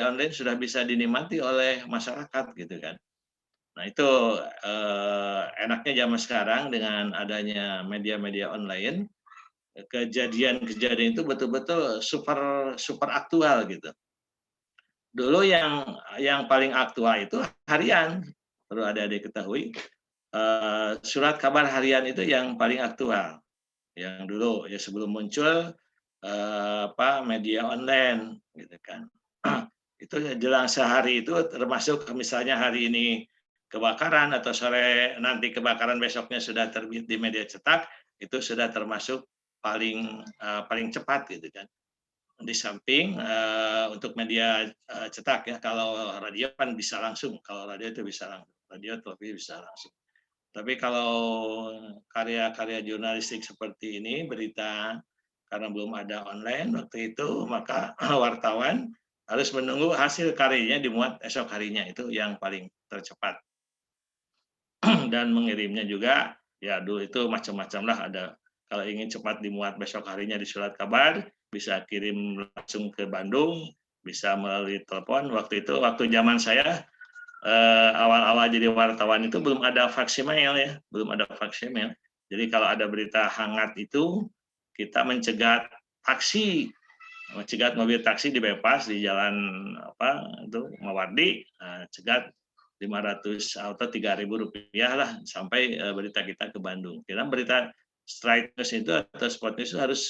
online sudah bisa dinikmati oleh masyarakat gitu kan. Nah itu, enaknya zaman sekarang dengan adanya media-media online, kejadian-kejadian itu betul-betul super super aktual gitu. Dulu yang paling aktual itu harian, perlu adik-adik ketahui, surat kabar harian itu yang paling aktual, yang dulu ya sebelum muncul, media online gitu kan. Itu jelang sehari itu termasuk misalnya hari ini kebakaran atau sore nanti kebakaran besoknya sudah terbit di media cetak, itu sudah termasuk paling cepat gitu kan. Di samping, untuk media, cetak ya, kalau radio kan bisa langsung, kalau radio itu bisa langsung, radio, televisi bisa langsung. Tapi kalau karya-karya jurnalistik seperti ini, berita karena belum ada online waktu itu, maka wartawan harus menunggu hasil karyanya dimuat esok harinya, itu yang paling tercepat. Dan mengirimnya juga, ya dulu itu macam-macam lah, ada kalau ingin cepat dimuat besok harinya di surat kabar, bisa kirim langsung ke Bandung, bisa melalui telepon. Waktu zaman saya, awal-awal jadi wartawan itu belum ada faksimail ya, belum ada faksimail. Jadi kalau ada berita hangat itu, kita mencegat mobil taksi di bypass di jalan itu Mawardi, cegat 500 atau 3.000 rupiah lah sampai berita kita ke Bandung. Karena berita straight news itu atau spot news itu harus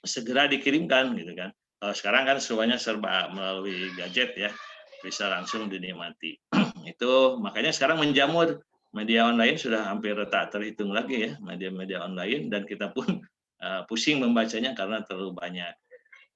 segera dikirimkan gitu kan. Kalau sekarang kan semuanya serba melalui gadget ya, bisa langsung dinikmati. Itu makanya sekarang menjamur, media online sudah hampir tak terhitung lagi ya, media-media online dan kita pun pusing membacanya karena terlalu banyak.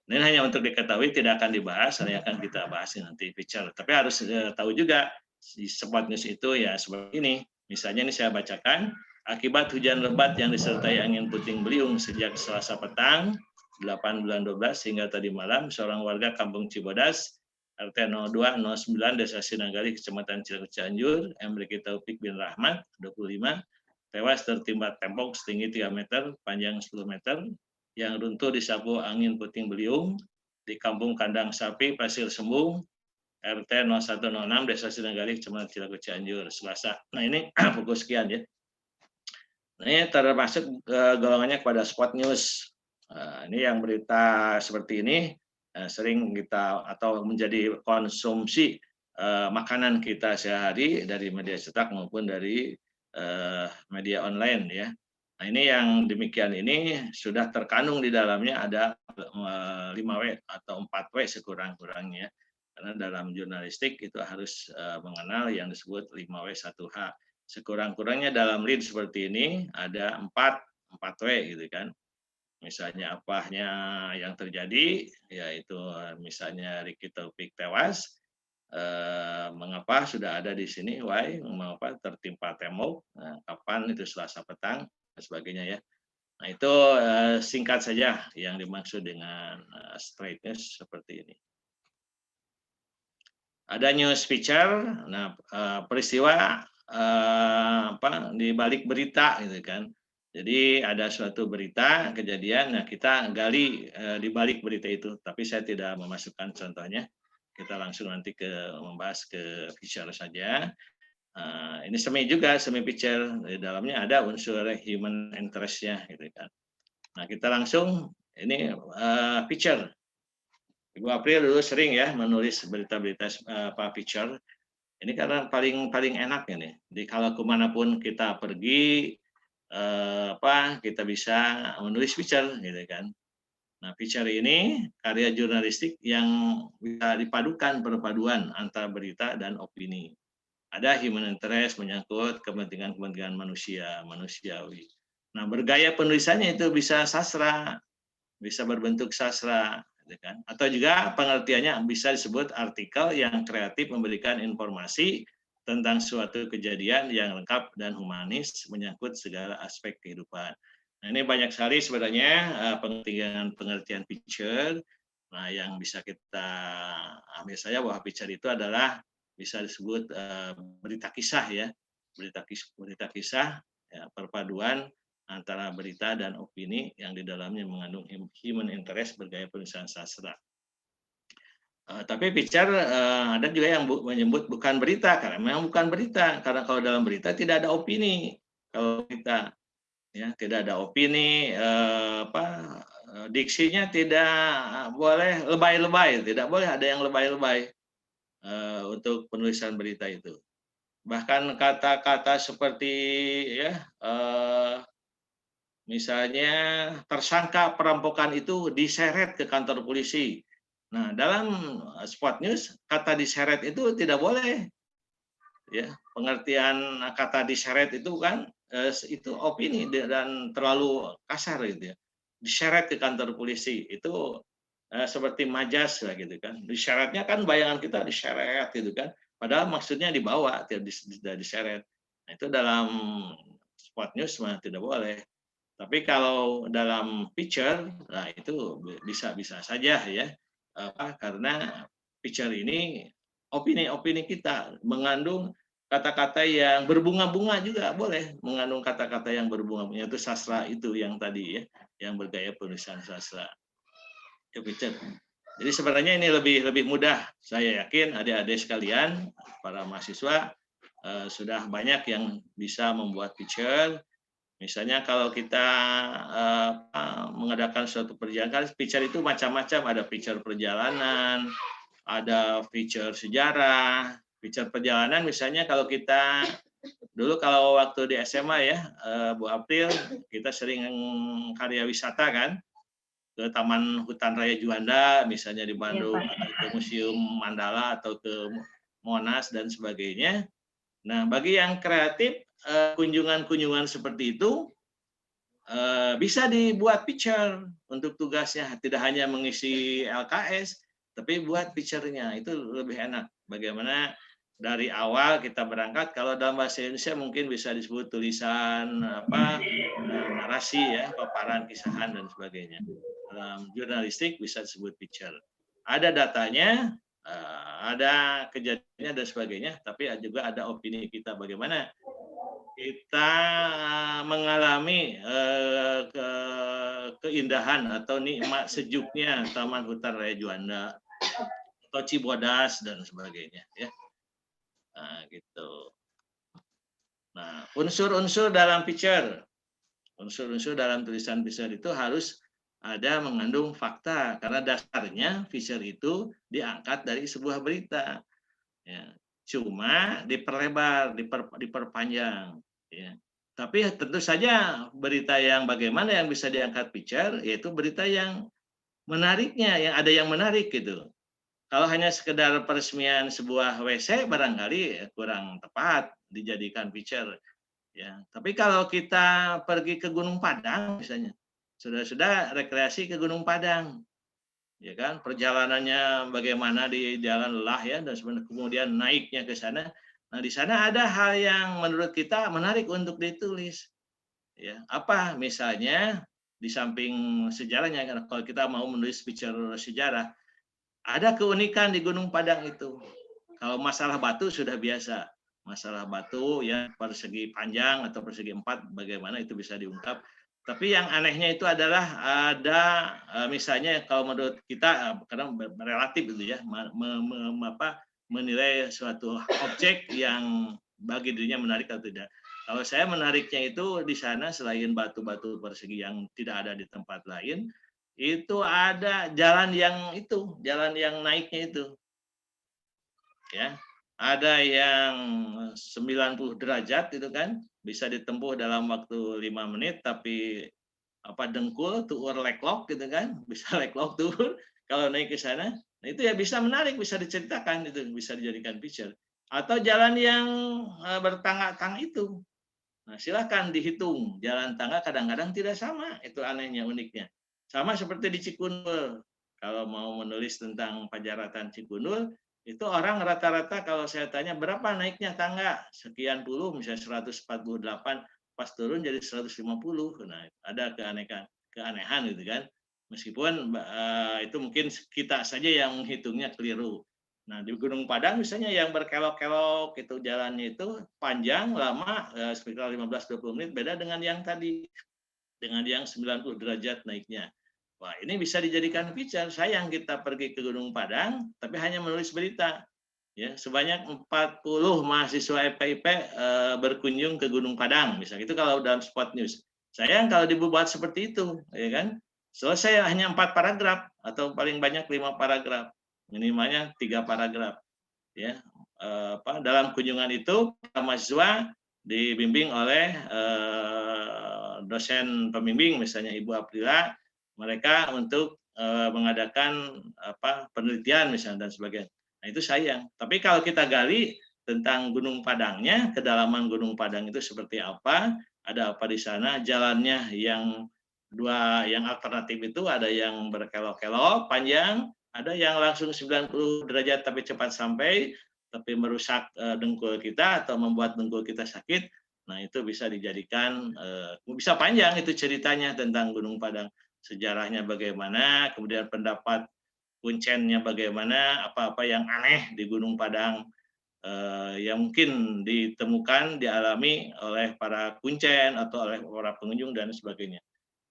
Ini hanya untuk diketahui, tidak akan dibahas, hanya akan kita bahas nanti feature. Tapi harus tahu juga si spot news itu ya seperti ini. Misalnya ini saya bacakan, akibat hujan lebat yang disertai angin puting beliung sejak Selasa petang 8/12 hingga tadi malam, seorang warga Kampung Cibodas, RT 0209 Desa Sinagali, Kecamatan Cilegon Cianjur, Emriki Taufik bin Rahmat, 25, tewas tertimpa tembok setinggi 3 meter, panjang 10 meter, yang runtuh disapu angin puting beliung di Kampung Kandang Sapi, Pasir Sembung, RT 0106 Desa Sinagali, Kecamatan Cilegon Cianjur, Selasa. Nah ini pukul sekian ya. Nah, ini termasuk golongannya kepada spot news. Ini yang berita seperti ini sering kita atau menjadi konsumsi makanan kita sehari dari media cetak maupun dari media online ya. Nah ini yang demikian ini sudah terkandung di dalamnya ada 5W atau 4W sekurang-kurangnya. Karena dalam jurnalistik itu harus mengenal yang disebut 5W 1H. Sekurang-kurangnya dalam lead seperti ini ada 4W gitu kan. Misalnya apanya yang terjadi, yaitu misalnya Ricky Taufik tewas, mengapa sudah ada di sini, why, mengapa tertimpa tembok, kapan itu Selasa petang, dan sebagainya ya. Nah itu singkat saja yang dimaksud dengan straight news seperti ini. Ada news feature, nah peristiwa di balik berita gitu kan. Jadi ada suatu berita kejadian, nah kita gali di balik berita itu. Tapi saya tidak memasukkan contohnya. Kita langsung nanti membahas ke feature saja. Ini semi feature, di dalamnya ada unsur human interest-nya gitu kan. Nah kita langsung ini feature. Ibu April dulu sering ya menulis berita-berita feature. Ini karena paling paling enak ini. Jadi kalau kemanapun kita pergi, kita bisa menulis feature gitu kan. Nah feature ini karya jurnalistik yang bisa dipadukan perpaduan antara berita dan opini. Ada human interest menyangkut kepentingan-kepentingan manusiawi. Nah bergaya penulisannya itu bisa sastra, bisa berbentuk sastra, gitu kan. Atau juga pengertiannya bisa disebut artikel yang kreatif memberikan informasi tentang suatu kejadian yang lengkap dan humanis menyangkut segala aspek kehidupan. Nah, ini banyak sekali sebenarnya pengertian feature. Nah, yang bisa kita ambil saja bahwa feature itu adalah bisa disebut berita kisah ya, berita kisah ya, perpaduan antara berita dan opini yang di dalamnya mengandung human interest bergaya penulisan sastra. Tapi picture ada juga yang menyebut bukan berita, karena memang bukan berita. Karena kalau dalam berita tidak ada opini. Kalau kita ya tidak ada opini, diksinya tidak boleh lebay-lebay, tidak boleh ada yang lebay-lebay untuk penulisan berita itu. Bahkan kata-kata seperti ya misalnya tersangka perampokan itu diseret ke kantor polisi. Nah, dalam spot news kata diseret itu tidak boleh. Ya, pengertian kata diseret itu kan itu opini dan terlalu kasar gitu ya. Diseret ke kantor polisi itu seperti majas lah gitu kan. Diseretnya kan bayangan kita diseret gitu kan. Padahal maksudnya dibawa, tidak diseret. Nah, itu dalam spot news mah tidak boleh. Tapi kalau dalam picture, nah itu bisa-bisa saja ya, karena picture ini opini-opini kita mengandung kata-kata yang berbunga-bunga juga boleh, mengandung kata-kata yang berbunga-bunga itu sastra itu yang tadi ya, yang bergaya penulisan sastra. Itu picture. Jadi sebenarnya ini lebih mudah, saya yakin adik-adik sekalian, para mahasiswa sudah banyak yang bisa membuat picture. Misalnya kalau kita mengadakan suatu perjalanan, picture itu macam-macam, ada picture perjalanan, ada picture sejarah, picture perjalanan misalnya kalau kita dulu kalau waktu di SMA ya, Bu April, kita sering karya wisata kan, ke Taman Hutan Raya Juanda misalnya di Bandung, atau ke Museum Mandala atau ke Monas dan sebagainya. Nah, bagi yang kreatif, kunjungan-kunjungan seperti itu bisa dibuat picture untuk tugasnya, tidak hanya mengisi LKS, tapi buat picture-nya, itu lebih enak. Bagaimana dari awal kita berangkat, kalau dalam bahasa Indonesia mungkin bisa disebut tulisan narasi ya, paparan kisahan dan sebagainya. Dalam jurnalistik bisa disebut picture. Ada datanya, ada kejadiannya dan sebagainya, tapi juga ada opini kita bagaimana kita mengalami keindahan atau nikmat sejuknya Taman Hutan Raya Juanda atau Cibodas dan sebagainya ya. Nah, gitu. Nah, unsur-unsur dalam picture, unsur-unsur dalam tulisan picture itu harus ada mengandung fakta karena dasarnya picture itu diangkat dari sebuah berita. Ya. Cuma diperlebar, diperpanjang. Ya. Tapi tentu saja berita yang bagaimana yang bisa diangkat picture, yaitu berita yang menariknya, yang ada yang menarik gitu. Kalau hanya sekedar peresmian sebuah WC barangkali kurang tepat dijadikan picture. Ya. Tapi kalau kita pergi ke Gunung Padang misalnya, sudah rekreasi ke Gunung Padang, ya kan perjalanannya bagaimana di jalan lelah ya dan kemudian naiknya ke sana. Nah di sana ada hal yang menurut kita menarik untuk ditulis ya, apa misalnya di samping sejarahnya, kalau kita mau menulis picture sejarah, ada keunikan di Gunung Padang itu. Kalau masalah batu sudah biasa, masalah batu ya persegi panjang atau persegi empat bagaimana itu bisa diungkap. Tapi yang anehnya itu adalah ada misalnya kalau menurut kita karena relatif gitu ya, menilai suatu objek yang bagi dirinya menarik atau tidak. Kalau saya menariknya itu di sana selain batu-batu persegi yang tidak ada di tempat lain, itu ada jalan yang naiknya itu. Ya. Ada yang 90 derajat itu kan, bisa ditempuh dalam waktu 5 menit tapi dengkul tuh leklok gitu kan, bisa leklok tuh kalau naik ke sana. Nah, itu ya bisa menarik, bisa diceritakan itu, bisa dijadikan picture. Atau jalan yang bertangga-tangga itu. Nah, silakan dihitung. Jalan tangga kadang-kadang tidak sama, itu anehnya, uniknya. Sama seperti di Cikundul. Kalau mau menulis tentang Pajaratan Cikundul, itu orang rata-rata kalau saya tanya berapa naiknya tangga, sekian puluh, misalnya 148, pas turun jadi 150. Nah, ada keanehan gitu kan. Meskipun itu mungkin kita saja yang menghitungnya keliru. Nah, di Gunung Padang misalnya yang berkelok-kelok itu jalannya itu panjang, lama, sekitar 15-20 menit, beda dengan yang tadi, dengan yang 90 derajat naiknya. Wah, ini bisa dijadikan feature. Sayang kita pergi ke Gunung Padang, tapi hanya menulis berita. Ya, sebanyak 40 mahasiswa FKIP berkunjung ke Gunung Padang, misalnya itu kalau dalam spot news. Sayang kalau dibuat seperti itu, ya kan? Selesai hanya 4 paragraf atau paling banyak 5 paragraf, minimalnya 3 paragraf. Ya, dalam kunjungan itu mahasiswa dibimbing oleh dosen pembimbing, misalnya Ibu Aprila, mereka untuk mengadakan penelitian misalnya dan sebagainya. Nah, itu sayang. Tapi kalau kita gali tentang Gunung Padangnya, kedalaman Gunung Padang itu seperti apa, ada apa di sana, jalannya yang alternatif itu ada yang berkelok-kelok panjang, ada yang langsung 90 derajat tapi cepat sampai, tapi merusak dengkul kita atau membuat dengkul kita sakit. Nah, itu bisa dijadikan bisa panjang itu ceritanya tentang Gunung Padang. Sejarahnya bagaimana, kemudian pendapat kuncennya bagaimana, apa-apa yang aneh di Gunung Padang yang mungkin ditemukan, dialami oleh para kuncen atau oleh para pengunjung dan sebagainya.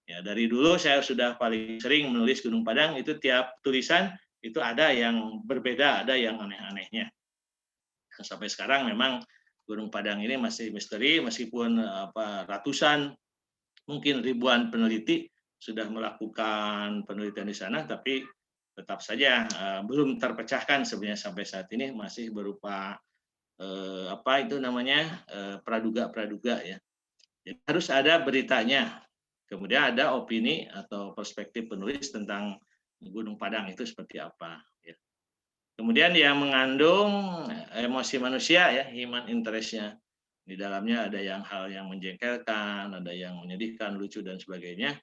Ya, dari dulu saya sudah paling sering menulis Gunung Padang, itu tiap tulisan itu ada yang berbeda, ada yang aneh-anehnya. Sampai sekarang memang Gunung Padang ini masih misteri, meskipun ratusan, mungkin ribuan peneliti sudah melakukan penelitian di sana, tapi tetap saja belum terpecahkan sebenarnya sampai saat ini, masih berupa praduga-praduga ya. Jadi harus ada beritanya, kemudian ada opini atau perspektif penulis tentang Gunung Padang itu seperti apa. Ya. Kemudian yang mengandung emosi manusia ya, human interest-nya. Di dalamnya ada hal yang menjengkelkan, ada yang menyedihkan, lucu dan sebagainya.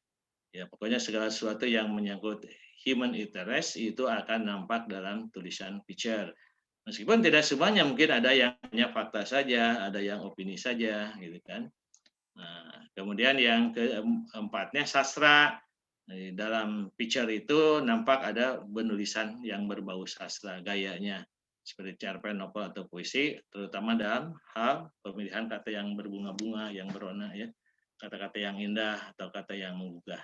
Ya, pokoknya segala sesuatu yang menyangkut human interest itu akan nampak dalam tulisan feature. Meskipun tidak semuanya, mungkin ada yang hanya fakta saja, ada yang opini saja, gitu kan. Nah, kemudian yang keempatnya sastra. Di dalam feature itu nampak ada penulisan yang berbau sastra, gayanya seperti cerpen, novel atau puisi, terutama dalam hal pemilihan kata yang berbunga-bunga, yang berwarna ya, kata-kata yang indah atau kata yang menggugah.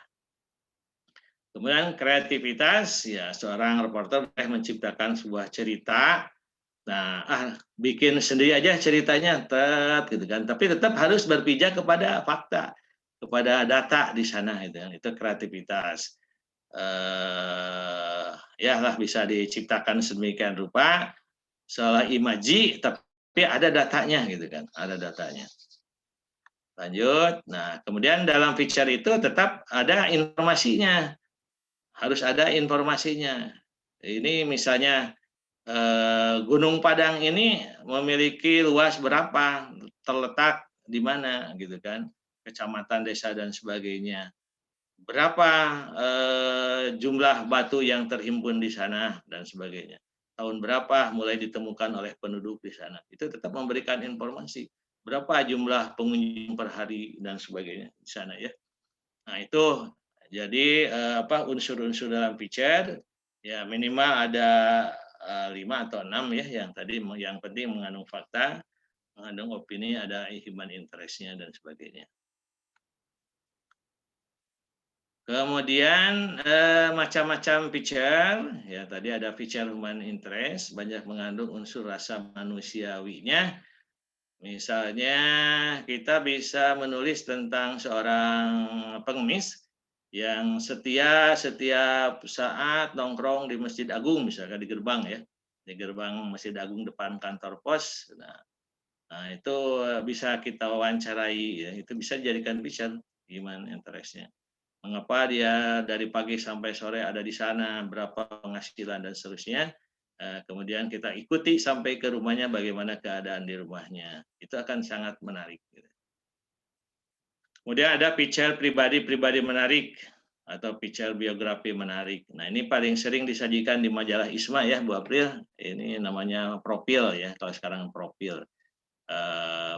Kemudian kreativitas, ya seorang reporter boleh menciptakan sebuah cerita. Nah, bikin sendiri aja ceritanya, gitu kan. Tapi tetap harus berpijak kepada fakta, kepada data di sana, gitu kan. Itu kreativitas. Ya lah bisa diciptakan sedemikian rupa, seolah imaji, tapi ada datanya, gitu kan. Ada datanya. Lanjut. Nah, kemudian dalam feature itu tetap ada informasinya. Harus ada informasinya. Ini misalnya Gunung Padang ini memiliki luas berapa, terletak di mana, gitu kan, kecamatan, desa dan sebagainya. Berapa jumlah batu yang terhimpun di sana dan sebagainya. Tahun berapa mulai ditemukan oleh penduduk di sana. Itu tetap memberikan informasi. Berapa jumlah pengunjung per hari dan sebagainya di sana ya. Nah, itu jadi unsur-unsur dalam feature ya minimal ada 5 atau 6 ya, yang tadi yang penting mengandung fakta, mengandung opini, ada human interest-nya dan sebagainya. Kemudian macam-macam feature, ya tadi ada feature human interest, banyak mengandung unsur rasa manusiawinya. Misalnya kita bisa menulis tentang seorang pengemis yang setia setiap saat nongkrong di Masjid Agung, misalkan di gerbang ya, di gerbang Masjid Agung depan kantor pos. Nah itu bisa kita wawancarai, ya. Itu bisa dijadikan feature human interest-nya. Mengapa dia dari pagi sampai sore ada di sana, berapa penghasilan dan seterusnya. Kemudian kita ikuti sampai ke rumahnya, bagaimana keadaan di rumahnya. Itu akan sangat menarik. Kemudian ada feature pribadi-pribadi menarik atau feature biografi menarik. Nah, ini paling sering disajikan di majalah ISMA ya, Bu April. Ini namanya profil ya, kalau sekarang profil.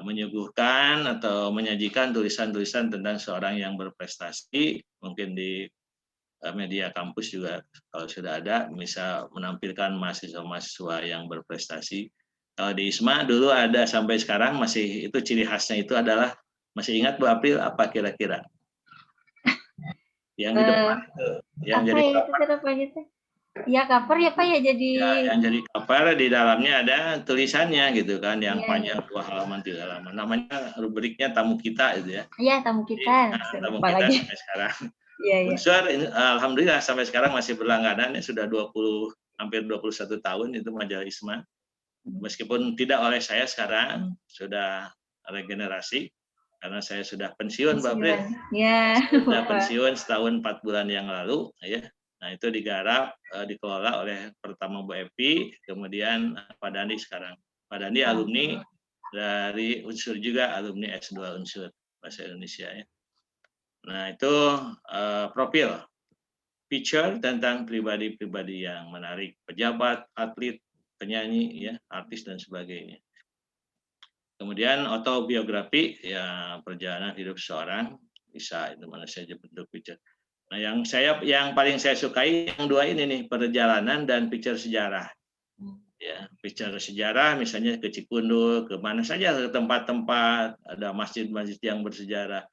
Menyuguhkan atau menyajikan tulisan-tulisan tentang seorang yang berprestasi, mungkin di media kampus juga kalau sudah ada, bisa menampilkan mahasiswa-mahasiswa yang berprestasi. Kalau di ISMA dulu ada sampai sekarang masih, itu ciri khasnya itu adalah, masih ingat Bu April apa kira-kira? Yang di depan itu, yang apa jadi ya itu cover. namanya teh? Ya cover ya Pak ya jadi. Ya, yang jadi cover di dalamnya ada tulisannya gitu kan, yang Iya, panjang iya. 2 halaman 3 halaman. Namanya rubriknya tamu kita itu ya. Iya tamu Jadi, kita, saya tamu lupa kita lagi. sampai sekarang. Iya, iya. Unsur alhamdulillah sampai sekarang masih berlangganan ya, sudah 20 hampir 21 tahun itu majalah ISMA. Meskipun tidak oleh saya sekarang, sudah regenerasi karena saya sudah pensiun Mbak April. Ya, Saya sudah Pak. pensiun setahun 4 bulan yang lalu ya. Nah, itu digarap dikelola oleh pertama Bu Epi, kemudian Pak Dandi sekarang. Pak Dandi alumni dari Unsur juga, alumni S2 Unsur Bahasa Indonesia ya. Nah, itu profil feature tentang pribadi-pribadi yang menarik, pejabat, atlet, penyanyi, ya, artis dan sebagainya. Kemudian autobiografi, ya perjalanan hidup seorang, bisa itu mana saja bentuk feature. Nah, yang paling saya sukai yang dua ini nih, perjalanan dan feature sejarah. Ya, feature sejarah misalnya ke Cikundu, ke mana saja ke tempat-tempat ada masjid-masjid yang bersejarah.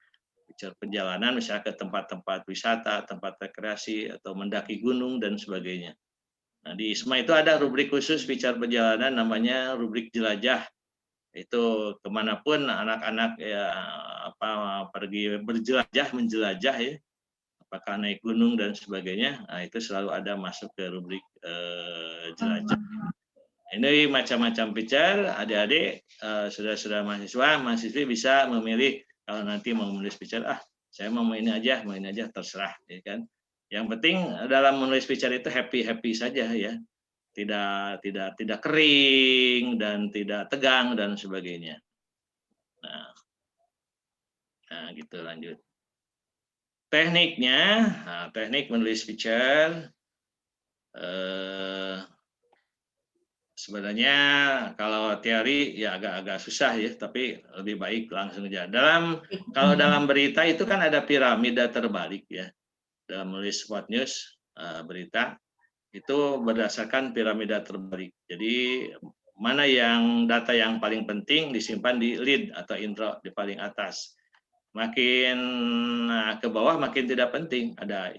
Perjalanan misalnya ke tempat-tempat wisata, tempat rekreasi, atau mendaki gunung dan sebagainya. Nah, di ISMA itu ada rubrik khusus feature perjalanan namanya rubrik jelajah. Itu kemanapun anak-anak ya apa pergi berjelajah, menjelajah ya, apakah naik gunung dan sebagainya, nah, itu selalu ada masuk ke rubrik jelajah. Ini macam-macam feature, adik-adik, saudara-saudara mahasiswa, mahasiswi bisa memilih kalau nanti mau menulis feature, saya mau ini aja, terserah, ya kan. Yang penting dalam menulis feature itu happy saja ya, tidak kering dan tidak tegang dan sebagainya. Nah gitu lanjut. Tekniknya, teknik menulis feature. Sebenarnya kalau teori ya agak-agak susah ya, tapi lebih baik langsung aja. Kalau dalam berita itu kan ada piramida terbalik ya. Dalam menulis spot news berita itu berdasarkan piramida terbalik. Jadi mana yang data yang paling penting disimpan di lead atau intro di paling atas. Makin ke bawah makin tidak penting. Ada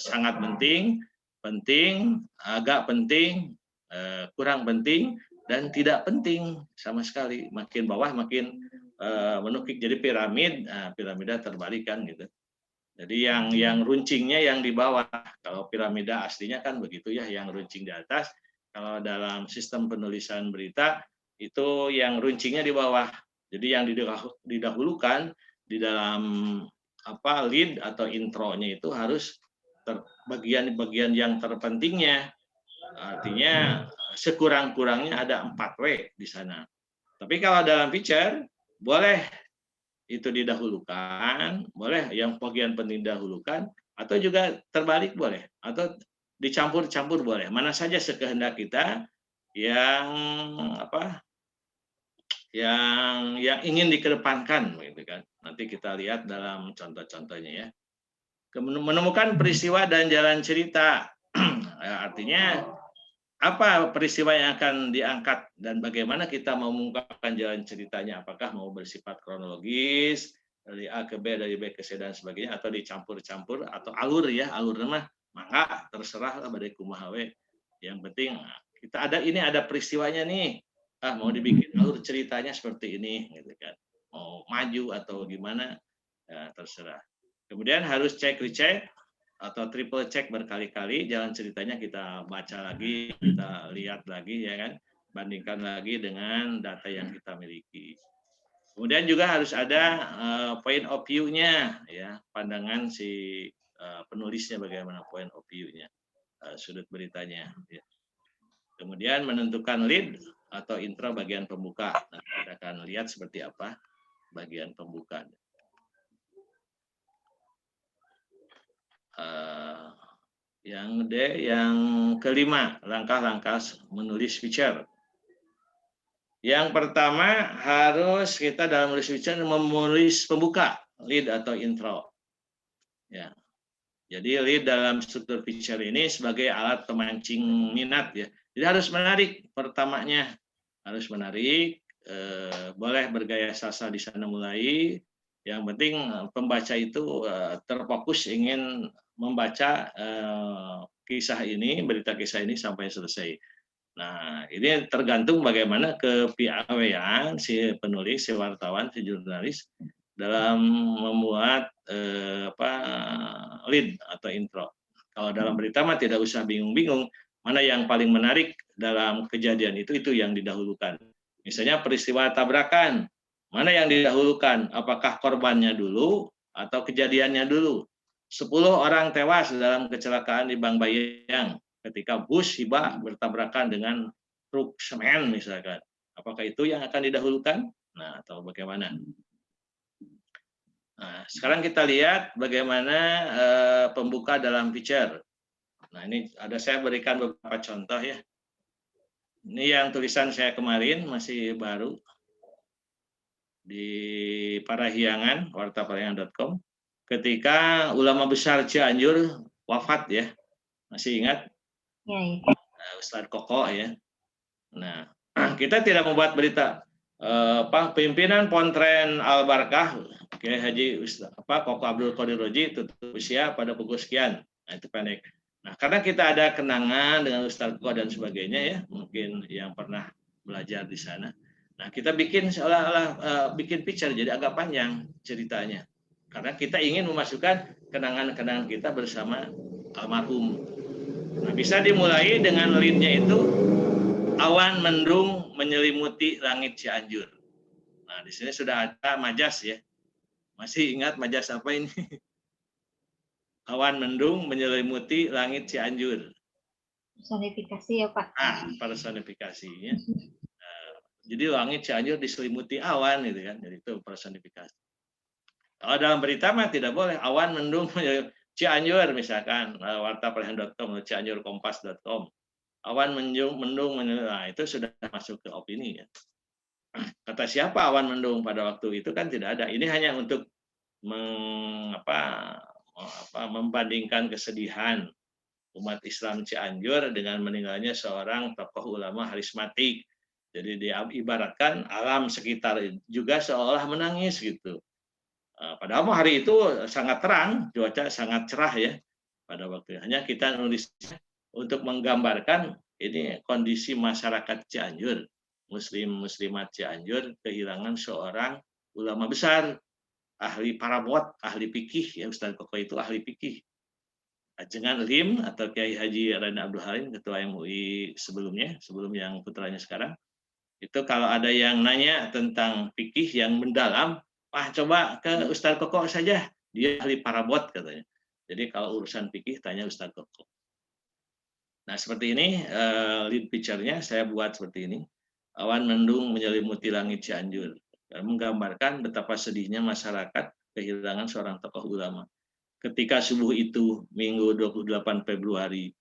sangat penting, agak penting, kurang penting, dan tidak penting sama sekali. Makin bawah makin menukik. Jadi piramida terbalik kan gitu. Jadi yang runcingnya yang di bawah. Kalau piramida aslinya kan begitu ya, yang runcing di atas. Kalau dalam sistem penulisan berita itu yang runcingnya di bawah. Jadi yang didahulukan di dalam lead atau intronya itu harus bagian-bagian yang terpentingnya. Artinya sekurang-kurangnya ada 4W di sana. Tapi kalau dalam feature boleh itu didahulukan, boleh yang bagian penting didahulukan, atau juga terbalik boleh, atau dicampur-campur boleh. Mana saja sekehendak kita yang yang ingin dikedepankan, gitu kan. Nanti kita lihat dalam contoh-contohnya ya. Menemukan peristiwa dan jalan cerita, artinya apa peristiwa yang akan diangkat dan bagaimana kita mau mengungkapkan jalan ceritanya, apakah mau bersifat kronologis dari A ke B, dari B ke C dan sebagainya, atau dicampur-campur, atau alur ya, alur mah mangga terserah lah badai kumaha we. Yang penting kita ada peristiwanya nih, mau dibikin alur ceritanya seperti ini gitu kan, mau maju atau gimana ya terserah. Kemudian harus cek-recek atau triple check berkali-kali jalan ceritanya, kita baca lagi, kita lihat lagi ya kan, bandingkan lagi dengan data yang kita miliki. Kemudian juga harus ada point of view-nya ya, pandangan si penulisnya bagaimana point of view-nya, sudut beritanya ya. Kemudian menentukan lead atau intro bagian pembuka. Nanti kita akan lihat seperti apa bagian pembuka. Yang kelima, langkah-langkah menulis feature. Yang pertama harus kita dalam menulis feature menulis pembuka, lead atau intro. Ya. Jadi lead dalam struktur feature ini sebagai alat pemancing minat ya. Jadi harus menarik pertamanya, harus menarik. Boleh bergaya sastra di sana mulai, Yang penting pembaca itu terfokus ingin membaca kisah ini, berita kisah ini sampai selesai. Nah, ini tergantung bagaimana kepiawaian si penulis, si wartawan, si jurnalis dalam membuat lead atau intro. Kalau dalam berita mah tidak usah bingung-bingung, mana yang paling menarik dalam kejadian itu yang didahulukan. Misalnya peristiwa tabrakan, mana yang didahulukan? Apakah korbannya dulu atau kejadiannya dulu? 10 orang tewas dalam kecelakaan di Bang Bayang ketika bus hibah bertabrakan dengan truk semen misalkan. Apakah itu yang akan didahulukan? Nah, atau bagaimana? Nah, sekarang kita lihat bagaimana pembuka dalam feature. Nah, ini saya berikan beberapa contoh ya. Ini yang tulisan saya kemarin, masih baru. Di Parahyangan, wartaparahyangan.com. Ketika ulama besar Cianjur wafat ya. Masih ingat? Ya, ya. Ustadz Koko ya. Nah, kita tidak membuat berita pimpinan Pontren Al Barkah Kiai Haji Koko Abdul Qadir Roji tutup usia pada pukul sekian. Nah, itu pendek. Nah, karena kita ada kenangan dengan Ustadz Koko dan sebagainya ya, mungkin yang pernah belajar di sana. Nah, kita bikin seolah-olah bikin picture jadi agak panjang ceritanya. Karena kita ingin memasukkan kenangan-kenangan kita bersama almarhum. Nah, bisa dimulai dengan lead-nya itu awan mendung menyelimuti langit Cianjur. Nah, di sini sudah ada majas ya. Masih ingat majas apa ini? Awan mendung menyelimuti langit Cianjur. Personifikasi ya Pak. Personifikasinya. Jadi langit Cianjur diselimuti awan gitu kan. Jadi itu personifikasi. Kalau dalam berita mah tidak boleh awan mendung Cianjur misalkan wartaparahyangan.com atau cianjurkompas.com. Awan mendung nah itu sudah masuk ke opini ya. Kata siapa awan mendung pada waktu itu kan tidak ada. Ini hanya untuk membandingkan kesedihan umat Islam Cianjur dengan meninggalnya seorang tokoh ulama harismatik. Jadi diibaratkan alam sekitar juga seolah menangis gitu. Padahal hari itu sangat terang, cuaca sangat cerah ya pada waktu itu. Hanya kita nulis untuk menggambarkan ini kondisi masyarakat Cianjur, muslimat Cianjur kehilangan seorang ulama besar, ahli parabot, ahli fikih ya Ustaz Koko itu ahli fikih. Ajengan Lim atau Kiai Haji Raden Abdul Halim ketua MUI sebelumnya, sebelum yang putranya sekarang. Itu kalau ada yang nanya tentang fikih yang mendalam, coba ke Ustaz Koko saja, dia ahli parabot katanya. Jadi kalau urusan fikih tanya Ustaz Koko. Nah seperti ini lead picture-nya saya buat seperti ini. Awan mendung menyelimuti langit Cianjur, menggambarkan betapa sedihnya masyarakat kehilangan seorang tokoh ulama. Ketika subuh itu Minggu 28 Februari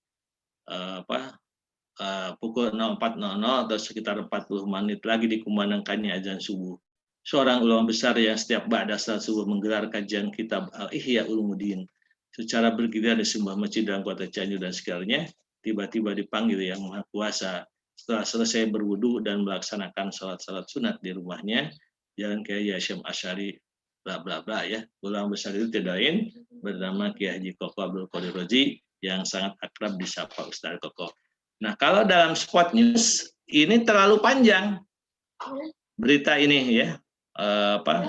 pukul 04.00 atau sekitar 40 menit lagi dikumandangkannya azan subuh. Seorang ulama besar yang setiap ba'da salat subuh menggelar kajian kitab Al-Ihya Ulumuddin secara bergiliran di sebuah masjid dalam kota Cianjur dan sekitarnya, tiba-tiba dipanggil Yang Maha Kuasa setelah selesai berwudu dan melaksanakan salat-salat sunat di rumahnya, Jalan Kiai Hasyim Asy'ari bla bla bla ya. Ulama besar itu tidak lain bernama Kiai Haji Koko Abdul Qadir Roji yang sangat akrab disapa Ustaz Koko. Nah, kalau dalam spot news ini terlalu panjang berita ini ya.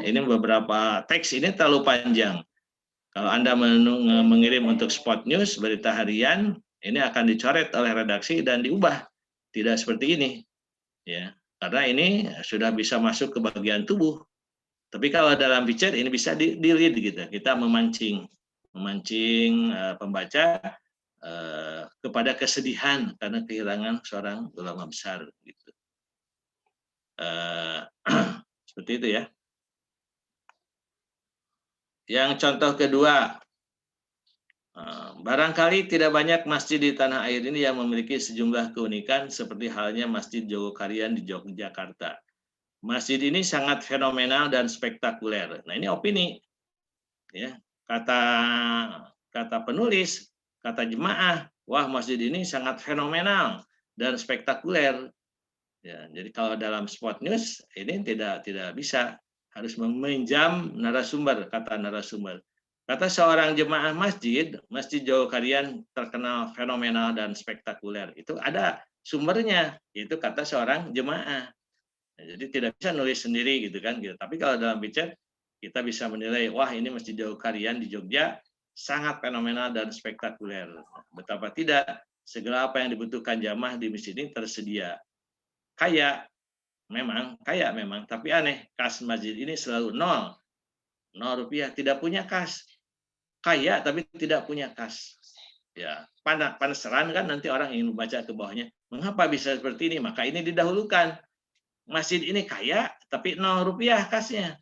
Ini beberapa teks ini terlalu panjang. Kalau Anda mengirim untuk spot news berita harian, ini akan dicoret oleh redaksi dan diubah. Tidak seperti ini. Ya, karena ini sudah bisa masuk ke bagian tubuh. Tapi kalau dalam feature ini bisa di-lead gitu. Kita memancing pembaca kepada kesedihan karena kehilangan seorang ulama besar gitu. Seperti itu ya. Yang contoh kedua, barangkali tidak banyak masjid di tanah air ini yang memiliki sejumlah keunikan seperti halnya Masjid Jogokarian di Yogyakarta. Masjid ini sangat fenomenal dan spektakuler. Nah, ini opini ya. Kata penulis, kata jemaah, wah masjid ini sangat fenomenal dan spektakuler. Ya, jadi kalau dalam spot news ini tidak bisa. harus meminjam narasumber, kata narasumber. Kata seorang jemaah masjid, Masjid Jogokarian terkenal fenomenal dan spektakuler. Itu ada sumbernya, yaitu kata seorang jemaah. Nah, jadi tidak bisa nulis sendiri gitu kan. Gitu. Tapi kalau dalam picture kita bisa menilai, wah ini Masjid Jogokarian di Jogja sangat fenomenal dan spektakuler. Betapa tidak, segala apa yang dibutuhkan jamaah di masjid ini tersedia. Kaya memang, tapi aneh, kas masjid ini selalu nol, rupiah, tidak punya kas. Kaya tapi tidak punya kas. Ya, penasaran kan nanti orang ingin membaca ke bawahnya, mengapa bisa seperti ini? Maka ini didahulukan. Masjid ini kaya tapi 0 rupiah kasnya.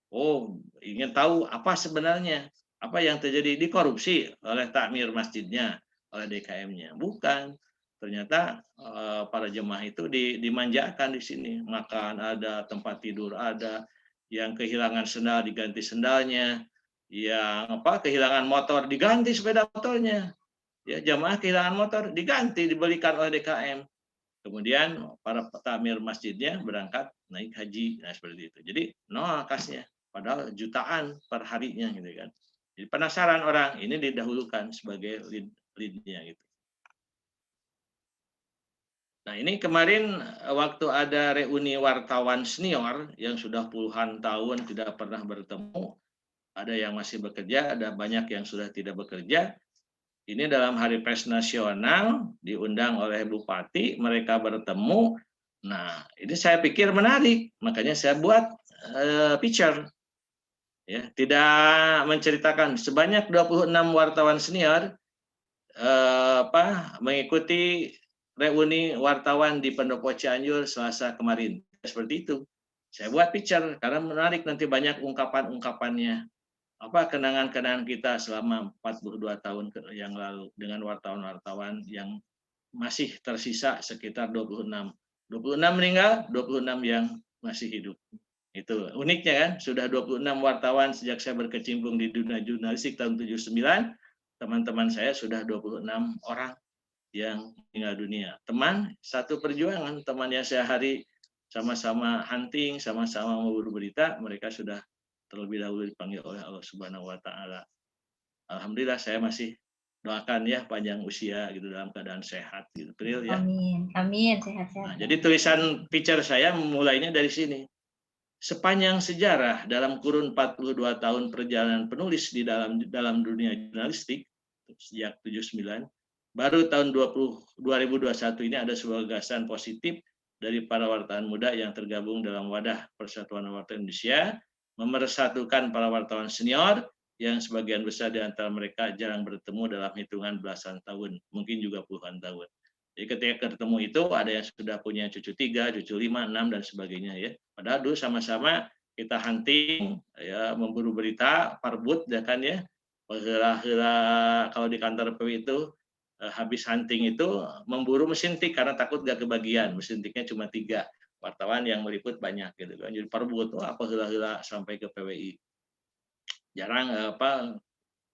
Oh, ingin tahu apa sebenarnya? Apa yang terjadi? Dikorupsi oleh takmir masjidnya, oleh DKM-nya? Bukan. Ternyata para jemaah itu dimanjakan di sini. Makan ada, tempat tidur ada, yang kehilangan sendal diganti sendalnya, yang kehilangan motor diganti sepeda motornya. Ya, jemaah kehilangan motor diganti, dibelikan oleh DKM. Kemudian para takmir masjidnya berangkat naik haji, nah seperti itu. Jadi nol kasnya, padahal jutaan per harinya gitu kan. Jadi penasaran orang, ini didahulukan sebagai lead-nya gitu. Nah ini kemarin waktu ada reuni wartawan senior yang sudah puluhan tahun tidak pernah bertemu, ada yang masih bekerja, ada banyak yang sudah tidak bekerja. Ini dalam Hari Pers Nasional diundang oleh Bupati, mereka bertemu. Nah, ini saya pikir menarik, makanya saya buat picture. Ya, tidak menceritakan sebanyak 26 wartawan senior mengikuti reuni wartawan di Pendopo Cianjur Selasa kemarin. Seperti itu. Saya buat picture karena menarik, nanti banyak ungkapan-ungkapannya. Apa kenangan-kenangan kita selama 42 tahun yang lalu dengan wartawan-wartawan yang masih tersisa sekitar 26. 26 meninggal, 26 yang masih hidup. Itu uniknya kan, sudah 26 wartawan sejak saya berkecimpung di dunia jurnalistik tahun 79, teman-teman saya sudah 26 orang yang meninggal dunia. Teman satu perjuangan, teman yang sehari sama-sama hunting, sama-sama memburu berita, mereka sudah terlebih dahulu dipanggil oleh Allah Subhanahu wa taala. Alhamdulillah saya masih doakan ya panjang usia gitu dalam keadaan sehat gitu. Pril ya. Amin. Amin, sehat-sehat. Nah, jadi tulisan picture saya mulainya dari sini. Sepanjang sejarah dalam kurun 42 tahun perjalanan penulis di dalam dunia jurnalistik sejak 79, baru tahun 2021 ini ada sebuah gagasan positif dari para wartawan muda yang tergabung dalam wadah Persatuan Wartawan Indonesia, memersatukan para wartawan senior yang sebagian besar di antara mereka jarang bertemu dalam hitungan belasan tahun, mungkin juga puluhan tahun. Jadi ketika ketemu itu ada yang sudah punya cucu 3, cucu 5, 6 dan sebagainya ya. Padahal dulu sama-sama kita hunting ya, memburu berita, parbut ya kan ya. Hela-hela kalau di kantor PW itu habis hunting itu memburu mesin tik karena takut gak kebagian, mesin tiknya cuma 3, wartawan yang meliput banyak gitu kan. Jadi parbut apa hela-hela sampai ke PWI. Jarang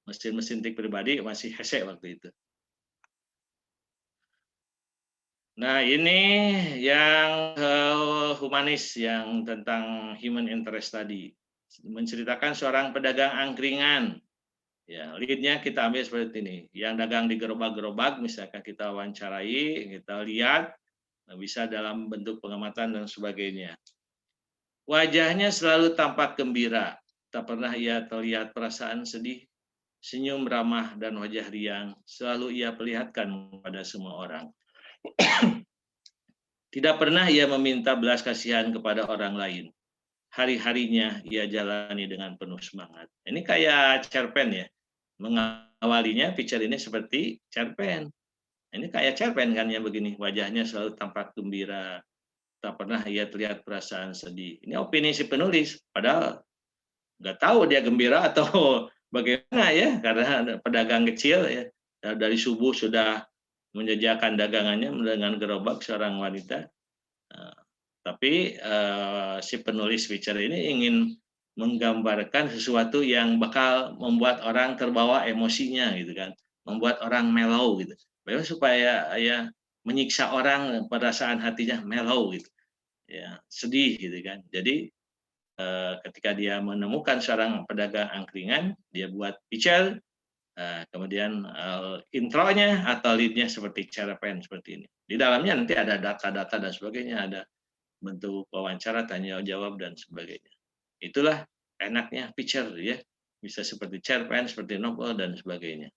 mesin-mesin tik pribadi masih hese waktu itu. Nah ini yang humanis yang tentang human interest tadi, menceritakan seorang pedagang angkringan. Ya, leadnya kita ambil seperti ini, yang dagang di gerobak-gerobak, misalkan kita wawancarai, kita lihat, bisa dalam bentuk pengamatan dan sebagainya. Wajahnya selalu tampak gembira, tak pernah ia terlihat perasaan sedih, senyum ramah dan wajah riang selalu ia perlihatkan pada semua orang. Tidak pernah ia meminta belas kasihan kepada orang lain. Hari-harinya ia jalani dengan penuh semangat. Ini kayak cerpen ya. Mengawalinya picture ini seperti cerpen. Ini kayak cerpen kan yang begini. Wajahnya selalu tampak gembira. Tak pernah ia terlihat perasaan sedih. Ini opini si penulis. Padahal nggak tahu dia gembira atau bagaimana ya. Karena pedagang kecil ya. Dari subuh sudah menjajakan dagangannya dengan gerobak seorang wanita. Tapi si penulis picture ini ingin menggambarkan sesuatu yang bakal membuat orang terbawa emosinya gitu kan, membuat orang mellow gitu. Bagaimana supaya ya menyiksa orang perasaan hatinya mellow gitu, ya sedih gitu kan. Jadi ketika dia menemukan seorang pedagang angkringan, dia buat picture, kemudian intronya atau lead-nya seperti cerpen seperti ini. Di dalamnya nanti ada data-data dan sebagainya, ada bentuk wawancara, tanya jawab dan sebagainya. Itulah enaknya picture ya, bisa seperti cerpen, seperti novel dan sebagainya.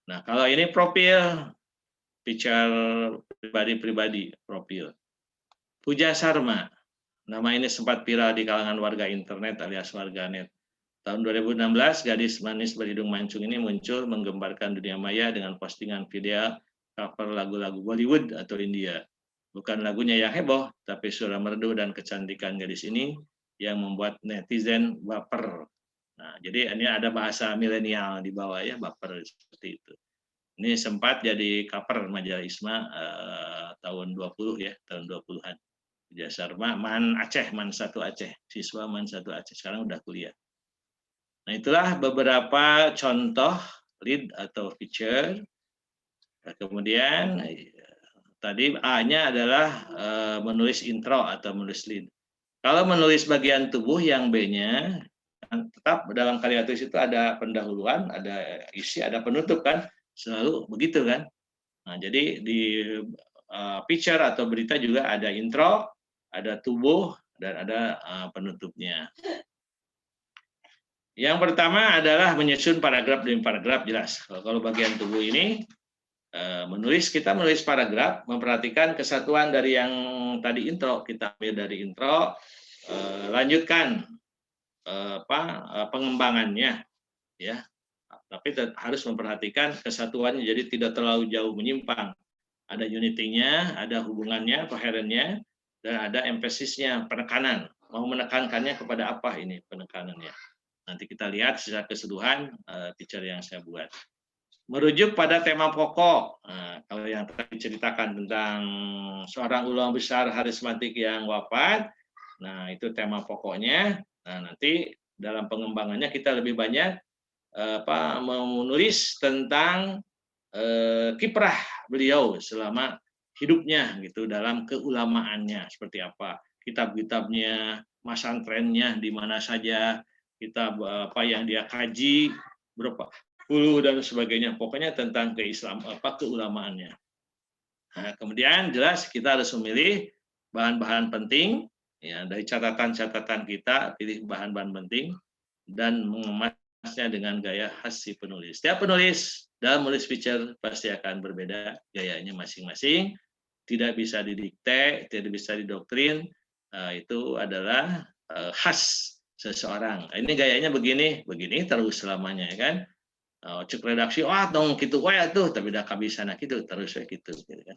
Nah, kalau ini profil, picture pribadi-pribadi, profil. Puja Sarma, nama ini sempat viral di kalangan warga internet alias warganet. Tahun 2016, gadis manis berhidung mancung ini muncul menggembarkan dunia maya dengan postingan video cover lagu-lagu Bollywood atau India. Bukan lagunya yang heboh, tapi suara merdu dan kecantikan gadis ini yang membuat netizen baper. Nah, jadi ini ada bahasa milenial di bawah ya, baper seperti itu. Ini sempat jadi cover majalah ISMA tahun 20 ya, tahun 20-an. Puja Sarma, Man Aceh, Man 1 Aceh, siswa Man 1 Aceh, sekarang udah kuliah. Nah, itulah beberapa contoh lead atau feature. Nah, kemudian tadi A-nya adalah menulis intro atau menulis lead. Kalau menulis bagian tubuh yang B-nya, tetap dalam karya tulis itu ada pendahuluan, ada isi, ada penutup kan, selalu begitu kan. Nah, jadi di feature atau berita juga ada intro, ada tubuh, dan ada penutupnya. Yang pertama adalah menyusun paragraf demi paragraf jelas. Kalau bagian tubuh ini kita menulis paragraf, memperhatikan kesatuan dari yang tadi intro, kita ambil dari intro, lanjutkan pengembangannya, ya. Tapi harus memperhatikan kesatuannya, jadi tidak terlalu jauh menyimpang. Ada unity-nya, ada hubungannya, coherentnya, dan ada emphasis-nya, penekanan. Mau menekankannya kepada apa ini penekanannya? Nanti kita lihat secara keseluruhan picture yang saya buat. Merujuk pada tema pokok. Nah, kalau yang tadi ceritakan tentang seorang ulama besar harismatik yang wafat, nah itu tema pokoknya. Nah, nanti dalam pengembangannya kita lebih banyak menulis tentang kiprah beliau selama hidupnya gitu, dalam keulamaannya seperti apa, kitab-kitabnya, masantrennya di mana saja, kitab apa yang dia kaji, berapa puluh dan sebagainya, pokoknya tentang keulamaannya. Nah, kemudian jelas kita harus memilih bahan-bahan penting ya, dari catatan-catatan kita, pilih bahan-bahan penting dan mengemasnya dengan gaya khas si penulis. Setiap penulis dalam menulis feature pasti akan berbeda gayanya masing-masing, tidak bisa didikte, tidak bisa didoktrin, itu adalah khas seseorang. Ini gayanya begini, begini terus selamanya ya kan. Cek redaksi, wah dong gitu, wah tuh, tapi dah bisa nak gitu terus kayak gitu kan.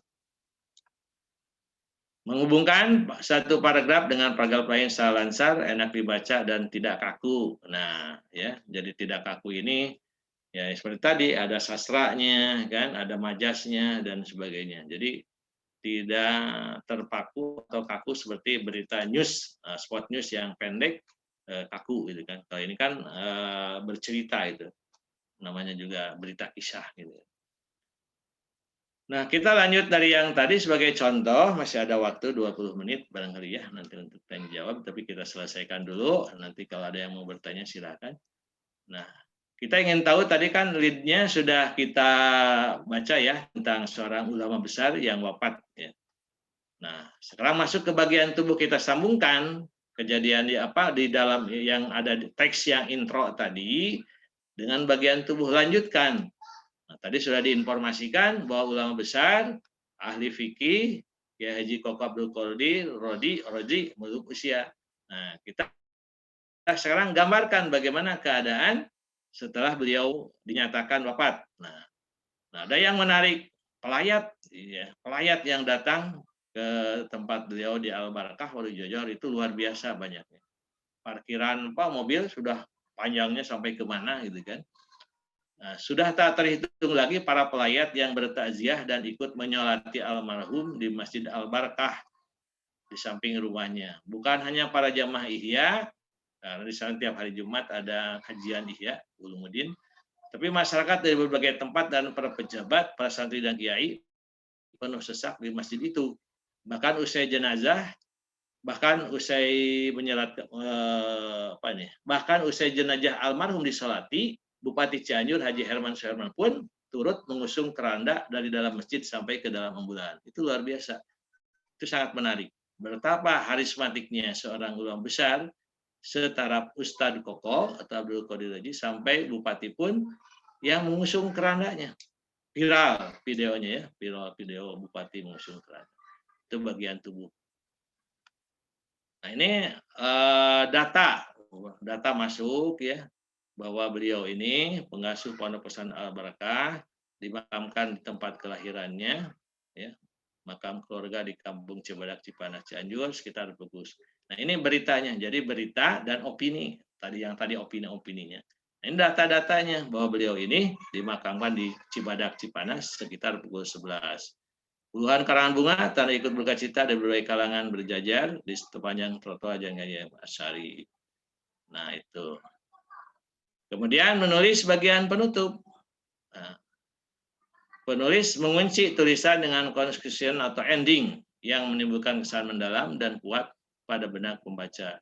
Menghubungkan satu paragraf dengan paragraf lain secara lancar, enak dibaca dan tidak kaku. Nah, ya, jadi tidak kaku ini ya seperti tadi ada sastranya kan, ada majasnya dan sebagainya. Jadi tidak terpaku atau kaku seperti berita news, spot news yang pendek kaku gitu kan. Kalau ini kan bercerita itu. Namanya juga berita kisah gitu. Nah, kita lanjut dari yang tadi sebagai contoh, masih ada waktu 20 menit barangkali ya nanti untuk tanya jawab, tapi kita selesaikan dulu, nanti kalau ada yang mau bertanya silakan. Nah, kita ingin tahu tadi kan lead-nya sudah kita baca ya tentang seorang ulama besar yang wafat ya. Nah, sekarang masuk ke bagian tubuh, kita sambungkan kejadian di dalam yang ada teks yang intro tadi dengan bagian tubuh, lanjutkan. Nah, tadi sudah diinformasikan bahwa ulama besar, ahli fikih, ya Haji Koko Abdul Qadir Rozi meluk usia. Nah, kita sekarang gambarkan bagaimana keadaan setelah beliau dinyatakan wafat. Nah, ada yang menarik, pelayat yang datang ke tempat beliau di Al-Barakah Wali Jojor itu luar biasa banyaknya. Parkiran mobil sudah panjangnya sampai kemana gitu kan. Nah, sudah tak terhitung lagi para pelayat yang bertakziah dan ikut menyolati almarhum di Masjid Al-Barakah di samping rumahnya. Bukan hanya para jamaah Ihya, karena di sana tiap hari Jumat ada kajian Ihya Ulumuddin, tapi masyarakat dari berbagai tempat dan para pejabat, para santri dan kiai penuh sesak di masjid itu. Bahkan usai jenazah bahkan usai bahkan usai jenazah almarhum disolati, Bupati Cianjur Haji Herman Suherman pun turut mengusung keranda dari dalam masjid sampai ke dalam ambulan. Itu luar biasa. Itu sangat menarik. Betapa harismatiknya seorang ulama besar setaraf Ustadz Koko atau Abdul Qadir Haji sampai Bupati pun yang mengusung kerandanya. Viral videonya ya, viral video Bupati mengusung keranda. Itu bagian tubuh. Nah ini data masuk ya bahwa beliau ini pengasuh Pondok Pesantren Al Barakah dimakamkan di tempat kelahirannya ya, makam keluarga di Kampung Cibadak Cipanas Cianjur sekitar pukul. Nah ini beritanya, jadi berita dan opini tadi opini-opininya. Nah, ini data-datanya bahwa beliau ini dimakamkan di Cibadak Cipanas sekitar pukul 11. Puluhan karangan bunga tanda ikut berkacita dari berbagai kalangan berjajar di sepanjang trotoar Jalan Gajah Asyari. Nah itu. Kemudian menulis bagian penutup. Nah, penulis mengunci tulisan dengan conclusion atau ending yang menimbulkan kesan mendalam dan kuat pada benak pembaca,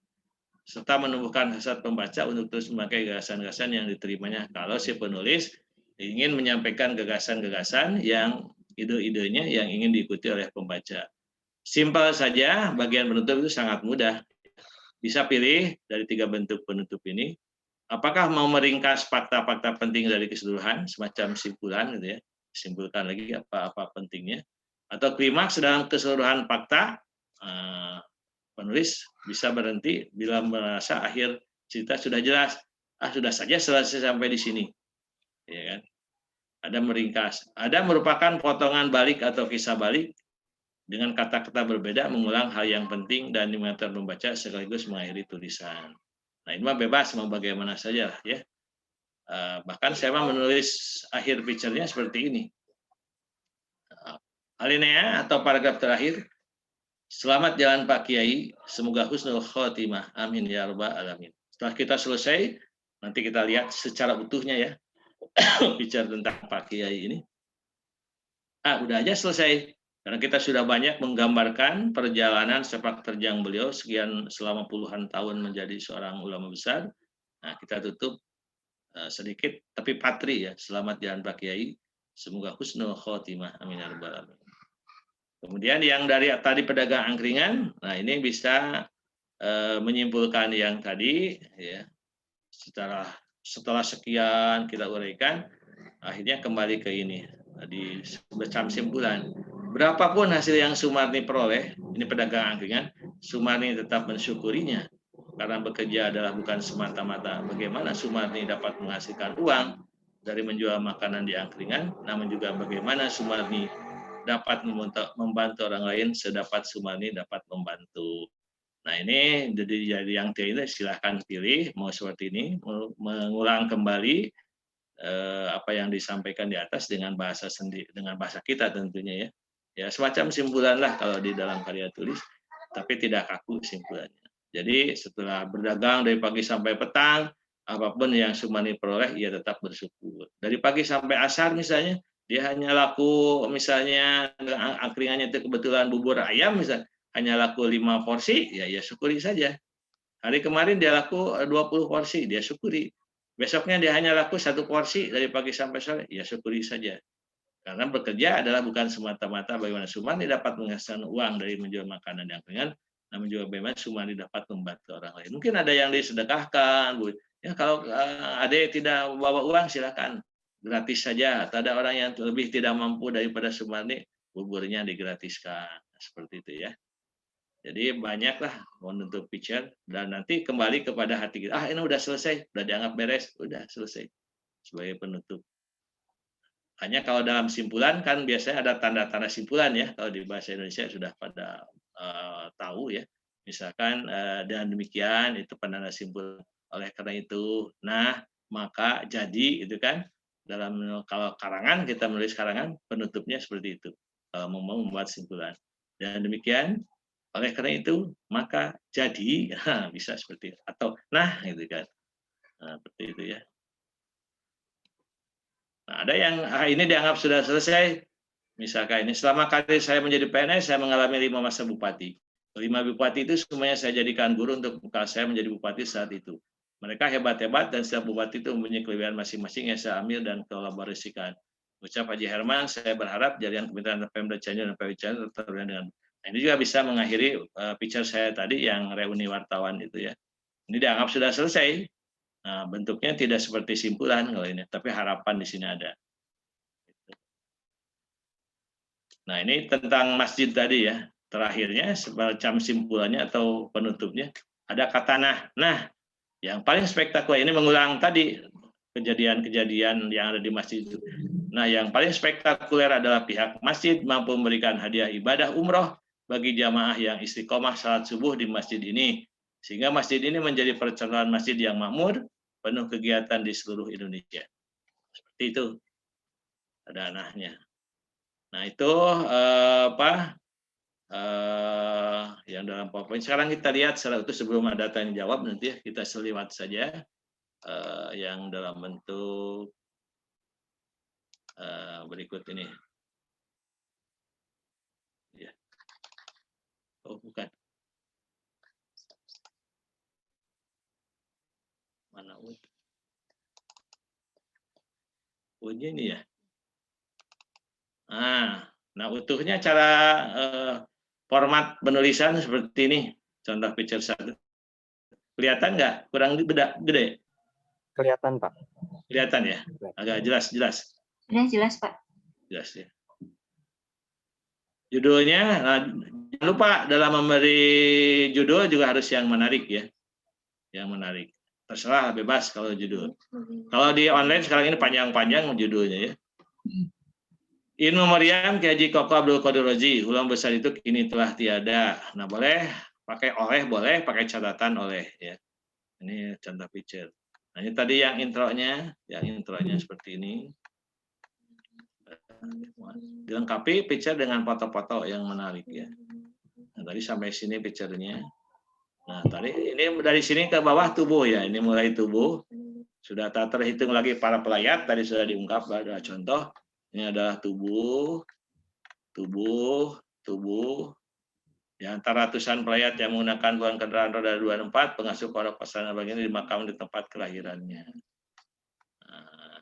serta menumbuhkan hasrat pembaca untuk terus memakai gagasan-gagasan yang diterimanya kalau si penulis ingin menyampaikan gagasan-gagasan yang ide-idenya yang ingin diikuti oleh pembaca. Simpel saja, bagian penutup itu sangat mudah. Bisa pilih dari 3 bentuk penutup ini. Apakah mau meringkas fakta-fakta penting dari keseluruhan, semacam simpulan gitu ya, simpulkan lagi apa-apa pentingnya, atau klimaks dalam keseluruhan fakta, penulis bisa berhenti bila merasa akhir cerita sudah jelas, sudah saja selesai sampai di sini, ya kan? Ada meringkas, ada merupakan potongan balik atau kisah balik dengan kata-kata berbeda, mengulang hal yang penting dan dimengerti membaca sekaligus mengakhiri tulisan. Nah ini mah bebas mau bagaimana saja ya. Bahkan saya mah menulis akhir picture-nya seperti ini. Alinea atau paragraf terakhir. Selamat jalan Pak Kiai, semoga husnul khotimah. Amin ya rabbal alamin. Setelah kita selesai, nanti kita lihat secara utuhnya ya. Bicara tentang Pak Kiai ini. Udah aja selesai. Karena kita sudah banyak menggambarkan perjalanan sepak terjang beliau sekian selama puluhan tahun menjadi seorang ulama besar. Nah, kita tutup sedikit tapi patri ya. Selamat jalan Pak Kiai. Semoga husnul khotimah. Amin ya rabbal alamin. Kemudian yang dari tadi pedagang angkringan, nah ini bisa menyimpulkan yang tadi ya. Setelah sekian kita uraikan, akhirnya kembali ke ini di semacam simpulan. Berapapun hasil yang Sumarni peroleh, ini pedagang angkringan, Sumarni tetap mensyukurinya karena bekerja adalah bukan semata-mata bagaimana Sumarni dapat menghasilkan uang dari menjual makanan di angkringan, namun juga bagaimana Sumarni dapat membantu orang lain sedapat Sumarni dapat membantu. Nah ini jadi yang ini silahkan pilih mau seperti ini, mengulang kembali apa yang disampaikan di atas dengan bahasa sendiri, dengan bahasa kita tentunya ya. Ya semacam simpulan lah kalau di dalam karya tulis, tapi tidak kaku simpulannya. Jadi setelah berdagang dari pagi sampai petang, apapun yang Sumarni peroleh, ia tetap bersyukur. Dari pagi sampai asar misalnya, dia hanya laku misalnya angkringannya itu kebetulan bubur ayam misalnya, hanya laku 5 porsi, ya syukuri saja. Hari kemarin dia laku 20 porsi, dia syukuri. Besoknya dia hanya laku 1 porsi dari pagi sampai sore, ya syukuri saja. Karena bekerja adalah bukan semata-mata bagaimana Sumarni dapat menghasilkan uang dari menjual makanan yang ringan, namun juga bagaimana Sumarni dapat membantu orang lain. Mungkin ada yang disedekahkan, Bu. Ya kalau ada yang tidak bawa uang silakan gratis saja. Atau ada orang yang lebih tidak mampu daripada Sumarni, buburnya digratiskan. Seperti itu ya. Jadi banyaklah menutup picture dan nanti kembali kepada hati kita. Ini udah selesai, udah dianggap beres, udah selesai sebagai penutup. Hanya kalau dalam simpulan kan biasanya ada tanda-tanda simpulan ya. Kalau di bahasa Indonesia sudah pada tahu ya. Misalkan dan demikian itu penanda simpul. Oleh karena itu, nah maka jadi itu kan dalam kalau karangan kita menulis karangan penutupnya seperti itu. Kalau mau membuat simpulan. Dan demikian oleh karena itu maka jadi bisa seperti itu. Atau nah gitu kan. Nah, seperti itu ya. Nah, ada yang ini dianggap sudah selesai. Misalkan ini selama karir saya menjadi PNS saya mengalami 5 masa bupati. 5 bupati itu semuanya saya jadikan guru untuk saya menjadi bupati saat itu. Mereka hebat-hebat dan setiap bupati itu mempunyai kelebihan masing-masing yang saya ambil dan kolaborasikan. Ucap Haji Herman, saya berharap jaringan kementerian Pemda Cianjur dan PW Cianjur tetap dengan. Nah, ini juga bisa mengakhiri picture saya tadi yang reuni wartawan itu ya. Ini dianggap sudah selesai. Nah, bentuknya tidak seperti simpulan kalau ini, tapi harapan di sini ada. Nah, ini tentang masjid tadi ya. Terakhirnya semacam simpulannya atau penutupnya ada kata nah. Nah, yang paling spektakuler ini mengulang tadi kejadian-kejadian yang ada di masjid itu. Nah, yang paling spektakuler adalah pihak masjid mampu memberikan hadiah ibadah umroh bagi jamaah yang istiqomah salat subuh di masjid ini. Sehingga masjid ini menjadi percontohan masjid yang makmur, penuh kegiatan di seluruh Indonesia. Seperti itu. Ada anahnya. Nah, itu yang dalam PowerPoint. Sekarang kita lihat secara utuh sebelum ada tanya jawab nanti ya, kita seliwat saja yang dalam bentuk berikut ini. Ya. Oh, bukan. Mana ini ya. Nah, utuhnya cara format penulisan seperti ini. Contoh picture 1. Kelihatan nggak? Kurang gede? Kelihatan, Pak. Kelihatan ya? Agak jelas. Jelas, Pak. Jelas ya. Judulnya, jangan lupa dalam memberi judul juga harus yang menarik ya. Yang menarik. Terserah, bebas kalau judul. Kalau di online sekarang ini panjang-panjang judulnya ya. In Memoriam Ki Haji Koko Abdul Qadir Razi, ulang besar itu kini telah tiada. Nah, boleh pakai oleh, boleh pakai catatan oleh ya. Ini contoh picture. Nah, ini tadi yang intronya seperti ini. Dilengkapi picture dengan foto-foto yang menarik ya. Nah, tadi sampai sini picture-nya. Nah, tadi ini dari sini ke bawah tubuh ya. Ini mulai tubuh. Sudah tak terhitung lagi para pelayat, tadi sudah diungkap ada contoh. Ini adalah tubuh. Di antara ratusan pelayat yang menggunakan tuan kendaraan roda 2 dan 4, pengasuh pondok pesantren bagian ini dimakamkan di tempat kelahirannya. Nah,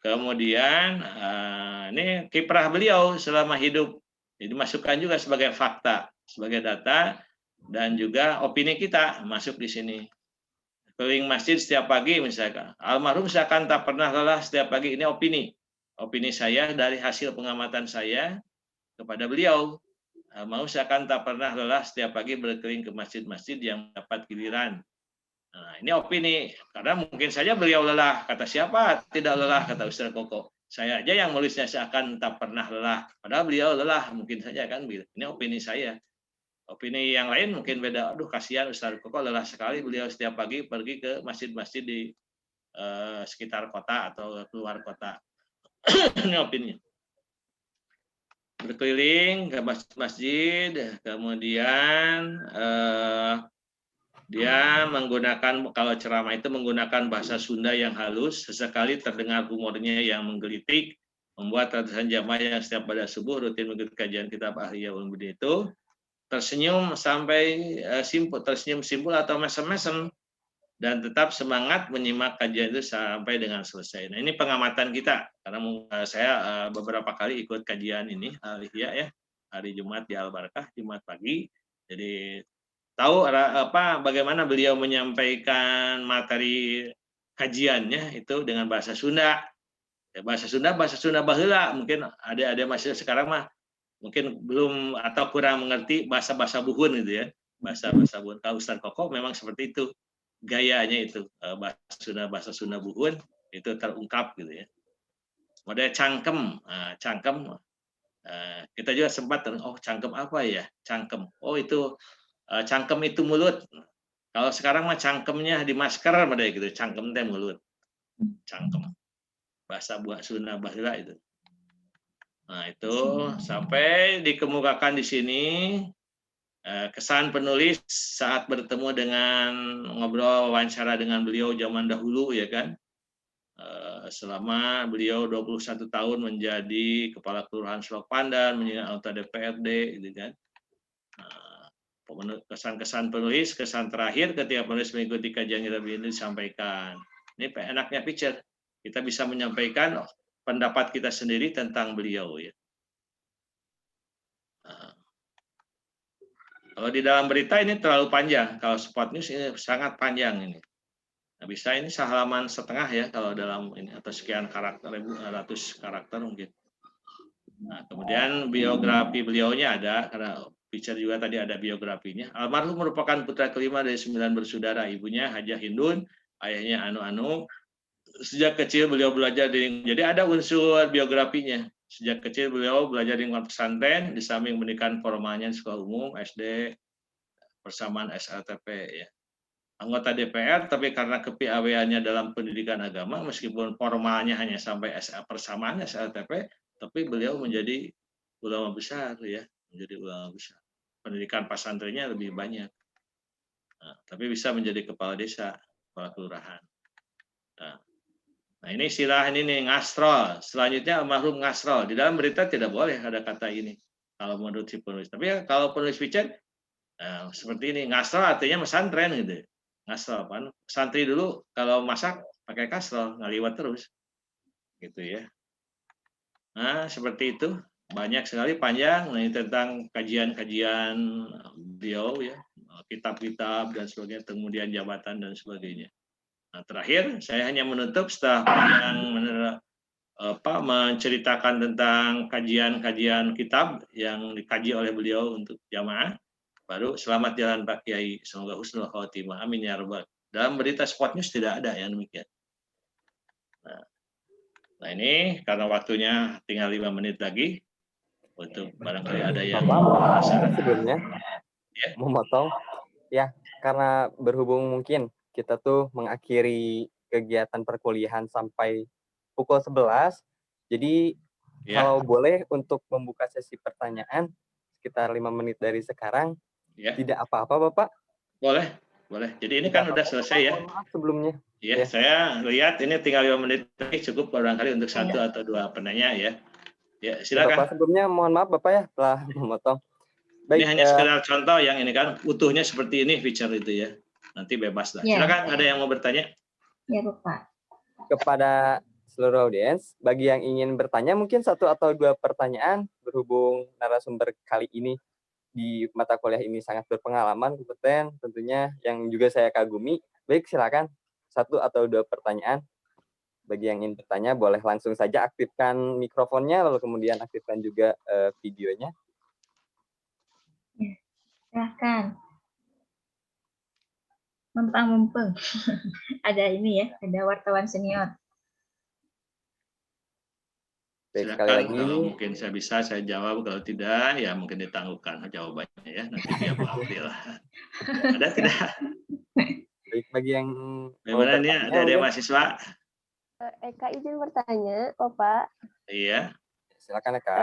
kemudian ini kiprah beliau selama hidup. Jadi masukkan juga sebagai fakta, sebagai data, dan juga opini kita masuk di sini. Keliling masjid setiap pagi misalkan. Almarhum seakan tak pernah lelah setiap pagi. Ini opini. Opini saya dari hasil pengamatan saya kepada beliau. Mau seakan tak pernah lelah setiap pagi berkeliling ke masjid-masjid yang dapat giliran. Nah, ini opini. Karena mungkin saja beliau lelah. Kata siapa? Tidak lelah, kata Ustaz Koko. Saya aja yang menulisnya seakan tak pernah lelah. Padahal beliau lelah. Mungkin saja kan. Ini opini saya. Opini yang lain mungkin beda. Aduh, kasihan Ustaz Koko lelah sekali. Beliau setiap pagi pergi ke masjid-masjid di sekitar kota atau keluar kota. Ini opini. Berkeliling ke masjid, kemudian dia menggunakan, kalau ceramah itu menggunakan bahasa Sunda yang halus, sesekali terdengar humornya yang menggelitik, membuat ratusan jamaah yang setiap pada subuh rutin mengikuti kajian kitab Ahliya Ulumuddin itu tersenyum sampai tersenyum simpul atau mesem-mesem, dan tetap semangat menyimak kajian itu sampai dengan selesai. Nah, ini pengamatan kita karena saya beberapa kali ikut kajian ini ya hari Jumat di Al-Barakah, Jumat pagi. Jadi tahu bagaimana beliau menyampaikan materi kajiannya itu dengan bahasa Sunda. Ya, bahasa Sunda baheula, mungkin ada masih sekarang mah mungkin belum atau kurang mengerti bahasa buhun gitu ya. Bahasa buhun. Kalau Ustaz Koko memang seperti itu. Gayanya itu bahasa Sunda buhun itu terungkap gitu ya. Model cangkem, kita juga sempat cangkem apa ya? Cangkem. Oh itu cangkem itu mulut. Kalau sekarang mah cangkemnya di masker model gitu. Cangkem teh mulut. Cangkem. Bahasa Sunda baheula itu. Nah, itu sampai dikemukakan di sini kesan penulis saat bertemu dengan ngobrol wawancara dengan beliau zaman dahulu ya kan, selama beliau 21 tahun menjadi kepala kelurahan Selok Pandan, menjadi anggota DPRD gitu kan. kesan-kesan penulis, kesan terakhir ketika penulis mengikuti kajian kitab ini disampaikan. Ini enaknya picture. Kita bisa menyampaikan pendapat kita sendiri tentang beliau ya. Nah, kalau di dalam berita ini terlalu panjang, kalau spot news ini sangat panjang ini. Nah, bisa ini sehalaman setengah ya kalau dalam ini atau sekian karakter, ratus karakter mungkin. Nah, kemudian biografi beliaunya ada karena picture juga tadi ada biografinya. Almarhum merupakan putra kelima dari 9 bersaudara, ibunya Hajah Hindun, ayahnya Anu. Sejak kecil beliau belajar jadi ada unsur biografinya. Sejak kecil beliau belajar di pesantren, di samping pendidikan formalnya di sekolah umum, SD, persamaan SLTP ya. Anggota DPR, tapi karena kepiawaiannya dalam pendidikan agama, meskipun formalnya hanya sampai persamaan SLTP, tapi beliau menjadi ulama besar ya, menjadi ulama besar. Pendidikan pesantrennya lebih banyak. Nah, tapi bisa menjadi kepala desa, kepala kelurahan. Nah, ini istilah ini nih, ngasrol. Selanjutnya almarhum ngasrol. Di dalam berita tidak boleh ada kata ini kalau menurut si penulis. Tapi kalau penulis picture seperti ini, ngasrol artinya pesantren gitu. Ngasrol kan. Santri dulu kalau masak pakai kasrol, ngaliwat terus. Gitu ya. Nah, seperti itu. Banyak sekali panjang. Nah, ini tentang kajian-kajian beliau ya, kitab-kitab dan sebagainya, kemudian jabatan dan sebagainya. Nah, terakhir saya hanya menutup setelah panjang menceritakan tentang kajian-kajian kitab yang dikaji oleh beliau untuk jamaah. Baru selamat jalan Pak Kiai, semoga husnul khotimah. Amin ya rabbal. Dalam berita spot news tidak ada yang demikian. Nah ini karena waktunya tinggal 5 menit lagi untuk barangkali ada yang penasaran. Sebelumnya memotong ya, karena berhubung mungkin kita tuh mengakhiri kegiatan perkuliahan sampai pukul 11. Jadi kalau boleh untuk membuka sesi pertanyaan sekitar 5 menit dari sekarang, tidak apa-apa Bapak? Boleh. Jadi ini kan udah selesai ya. Maaf sebelumnya. Ya, saya lihat ini tinggal 5 menit lagi cukup barangkali untuk 1 atau 2 penanya ya. Ya, silakan. Bapak sebelumnya mohon maaf Bapak ya telah memotong. Baik, ini hanya sekedar contoh yang ini kan utuhnya seperti ini feature itu ya. Nanti bebas lah. Silakan, ada yang mau bertanya? Ya, Bapak. Kepada seluruh audiens, bagi yang ingin bertanya mungkin 1 atau 2 pertanyaan berhubung narasumber kali ini di mata kuliah ini sangat berpengalaman, kompeten, tentunya yang juga saya kagumi. Baik, silakan 1 atau 2 pertanyaan. Bagi yang ingin bertanya boleh langsung saja aktifkan mikrofonnya, lalu kemudian aktifkan juga videonya. Ya, silahkan. Mumpung. Ada ini ya, ada wartawan senior. Baik, silakan, sekali lagi. Kalau mungkin saya bisa, saya jawab. Kalau tidak, ya mungkin ditangguhkan jawabannya ya. Nanti dia ambil. Ada tidak? Baik, bagi yang bagaimana nih? Ada mahasiswa? Eka izin bertanya, Bapak. Iya. Silakan Eka.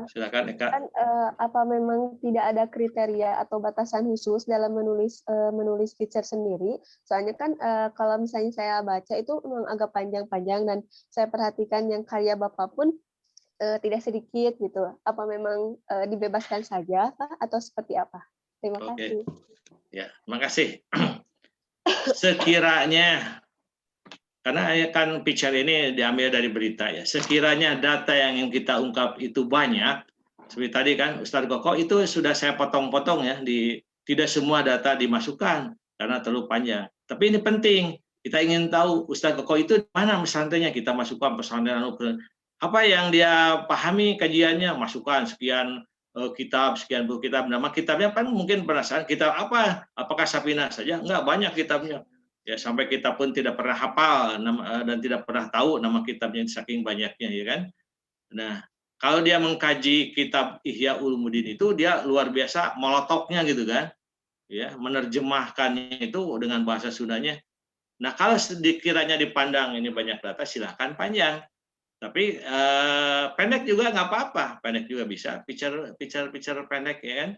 Silakan Eka. Kan, apa memang tidak ada kriteria atau batasan khusus dalam menulis feature sendiri? Soalnya kan kalau misalnya saya baca itu memang agak panjang-panjang dan saya perhatikan yang karya Bapak pun tidak sedikit gitu. Apa memang dibebaskan saja Pak, atau seperti apa? Terima kasih. Ya, terima kasih. Sekiranya karena kan picture ini diambil dari berita ya. Sekiranya data yang kita ungkap itu banyak, seperti tadi kan Ustadz Koko itu sudah saya potong-potong ya, tidak semua data dimasukkan karena terlalu panjang. Tapi ini penting, kita ingin tahu Ustadz Koko itu mana pesantrennya, kita masukkan pesantren apa yang dia pahami kajiannya, masukkan sekian kitab, sekian buku kitab. Nama kitabnya kan mungkin penasaran, kitab apa? Apakah Safinah saja? Enggak, banyak kitabnya. Ya sampai kita pun tidak pernah hafal dan tidak pernah tahu nama kitabnya saking banyaknya ya kan. Nah, kalau dia mengkaji kitab Ihya Ulumuddin itu dia luar biasa molotoknya gitu kan. Ya, menerjemahkannya itu dengan bahasa Sundanya. Nah, kalau sekiranya dipandang ini banyak data silahkan panjang. Tapi pendek juga nggak apa-apa, pendek juga bisa. Picture pendek ya kan.